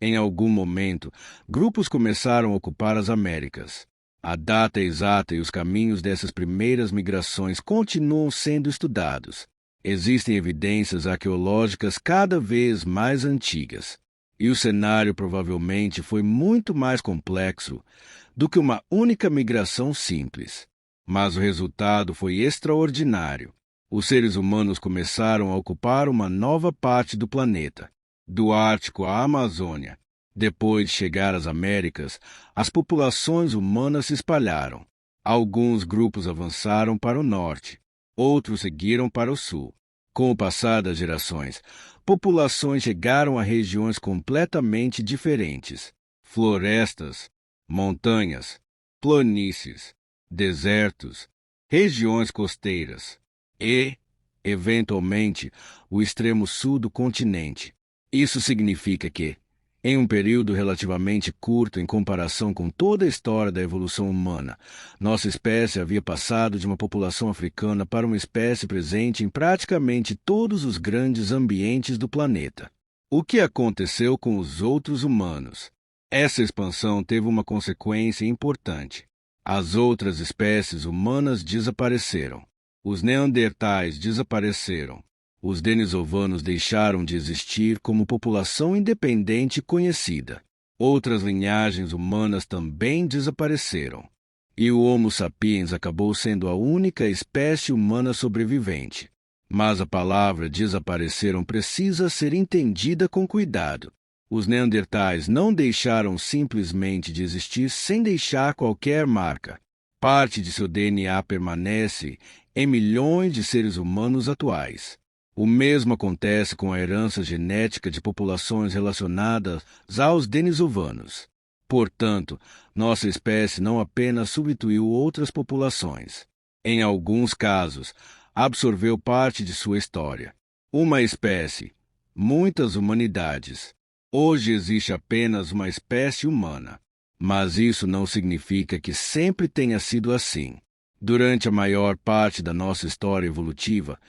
Speaker 1: em algum momento, grupos começaram a ocupar as Américas. A data exata e os caminhos dessas primeiras migrações continuam sendo estudados. Existem evidências arqueológicas cada vez mais antigas. E o cenário provavelmente foi muito mais complexo do que uma única migração simples. Mas o resultado foi extraordinário. Os seres humanos começaram a ocupar uma nova parte do planeta, do Ártico à Amazônia. Depois de chegar às Américas, as populações humanas se espalharam. Alguns grupos avançaram para o norte, outros seguiram para o sul. Com o passar das gerações, populações chegaram a regiões completamente diferentes: florestas, montanhas, planícies, desertos, regiões costeiras e, eventualmente, o extremo sul do continente. Isso significa que, em um período relativamente curto em comparação com toda a história da evolução humana, nossa espécie havia passado de uma população africana para uma espécie presente em praticamente todos os grandes ambientes do planeta. O que aconteceu com os outros humanos? Essa expansão teve uma consequência importante. As outras espécies humanas desapareceram. Os neandertais desapareceram. Os denisovanos deixaram de existir como população independente conhecida. Outras linhagens humanas também desapareceram. E o Homo sapiens acabou sendo a única espécie humana sobrevivente. Mas a palavra desapareceram precisa ser entendida com cuidado. Os neandertais não deixaram simplesmente de existir sem deixar qualquer marca. Parte de seu DNA permanece em milhões de seres humanos atuais. O mesmo acontece com a herança genética de populações relacionadas aos denisovanos. Portanto, nossa espécie não apenas substituiu outras populações. Em alguns casos, absorveu parte de sua história. Uma espécie, muitas humanidades. Hoje existe apenas uma espécie humana. Mas isso não significa que sempre tenha sido assim. Durante a maior parte da nossa história evolutiva,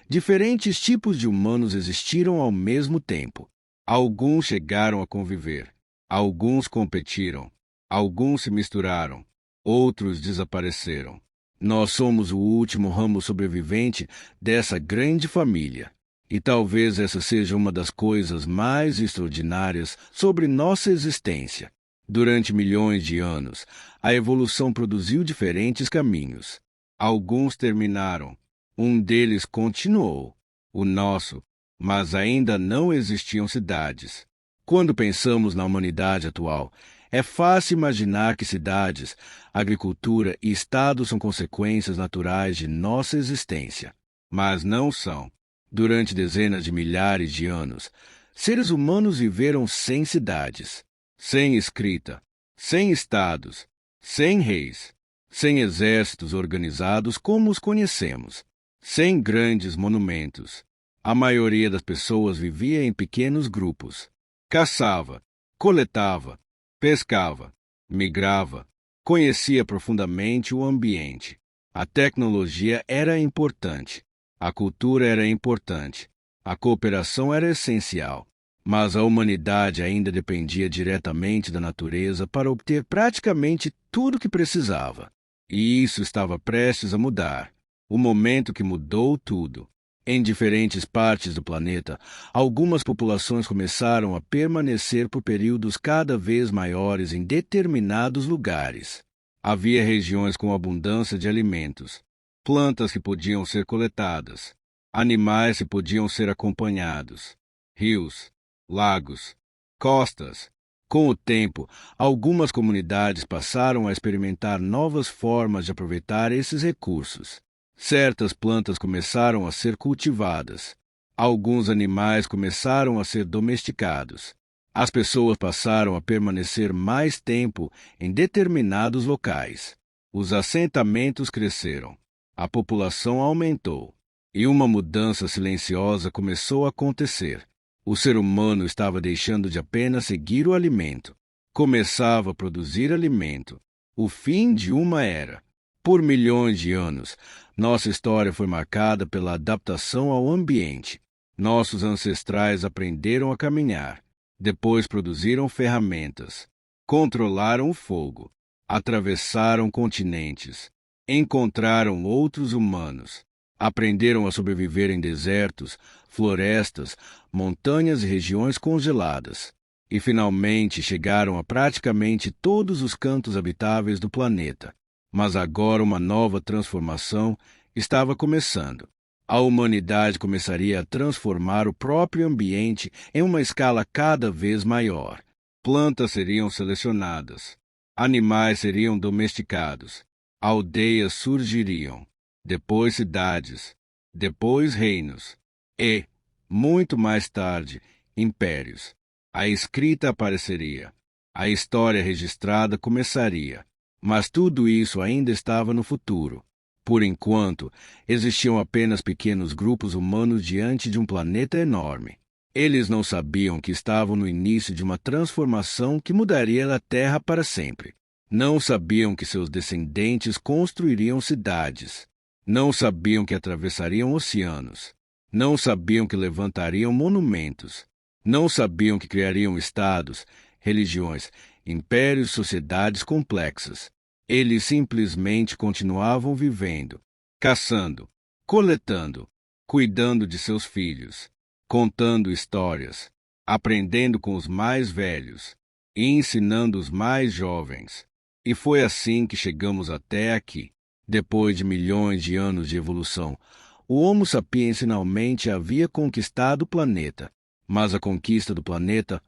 Speaker 1: diferentes tipos de humanos existiram ao mesmo tempo. Alguns chegaram a conviver, alguns competiram, alguns se misturaram, outros desapareceram. Nós somos o último ramo sobrevivente dessa grande família. E talvez essa seja uma das coisas mais extraordinárias sobre nossa existência. Durante milhões de anos, a evolução produziu diferentes caminhos. Alguns terminaram. Um deles continuou, o nosso, mas ainda não existiam cidades. Quando pensamos na humanidade atual, é fácil imaginar que cidades, agricultura e estados são consequências naturais de nossa existência. Mas não são. Durante dezenas de milhares de anos, seres humanos viveram sem cidades, sem escrita, sem estados, sem reis, sem exércitos organizados como os conhecemos, sem grandes monumentos. A maioria das pessoas vivia em pequenos grupos. Caçava, coletava, pescava, migrava, conhecia profundamente o ambiente. A tecnologia era importante. A cultura era importante, a cooperação era essencial, mas a humanidade ainda dependia diretamente da natureza para obter praticamente tudo o que precisava. E isso estava prestes a mudar. O momento que mudou tudo. Em diferentes partes do planeta, algumas populações começaram a permanecer por períodos cada vez maiores em determinados lugares. Havia regiões com abundância de alimentos, plantas que podiam ser coletadas, animais que podiam ser acompanhados, rios, lagos, costas. Com o tempo, algumas comunidades passaram a experimentar novas formas de aproveitar esses recursos. Certas plantas começaram a ser cultivadas. Alguns animais começaram a ser domesticados. As pessoas passaram a permanecer mais tempo em determinados locais. Os assentamentos cresceram. A população aumentou. E uma mudança silenciosa começou a acontecer. O ser humano estava deixando de apenas seguir o alimento. Começava a produzir alimento. O fim de uma era. Por milhões de anos, nossa história foi marcada pela adaptação ao ambiente. Nossos ancestrais aprenderam a caminhar. Depois produziram ferramentas. Controlaram o fogo. Atravessaram continentes. Encontraram outros humanos. Aprenderam a sobreviver em desertos, florestas, montanhas e regiões congeladas. E finalmente chegaram a praticamente todos os cantos habitáveis do planeta. Mas agora uma nova transformação estava começando. A humanidade começaria a transformar o próprio ambiente em uma escala cada vez maior. Plantas seriam selecionadas. Animais seriam domesticados. Aldeias surgiriam. Depois cidades. Depois reinos. E, muito mais tarde, impérios. A escrita apareceria. A história registrada começaria. Mas tudo isso ainda estava no futuro. Por enquanto, existiam apenas pequenos grupos humanos diante de um planeta enorme. Eles não sabiam que estavam no início de uma transformação que mudaria a Terra para sempre. Não sabiam que seus descendentes construiriam cidades. Não sabiam que atravessariam oceanos. Não sabiam que levantariam monumentos. Não sabiam que criariam estados, religiões, impérios, sociedades complexas. Eles simplesmente continuavam vivendo, caçando, coletando, cuidando de seus filhos, contando histórias, aprendendo com os mais velhos e ensinando os mais jovens. E foi assim que chegamos até aqui. Depois de milhões de anos de evolução, o Homo sapiens finalmente havia conquistado o planeta. Mas a conquista do planeta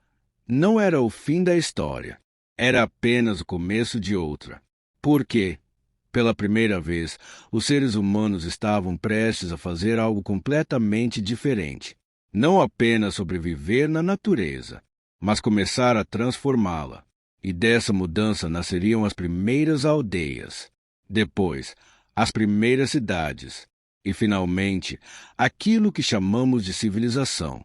Speaker 1: não era o fim da história. Era apenas o começo de outra. Porque, pela primeira vez, os seres humanos estavam prestes a fazer algo completamente diferente. Não apenas sobreviver na natureza, mas começar a transformá-la. E dessa mudança nasceriam as primeiras aldeias. Depois, as primeiras cidades. E, finalmente, aquilo que chamamos de civilização.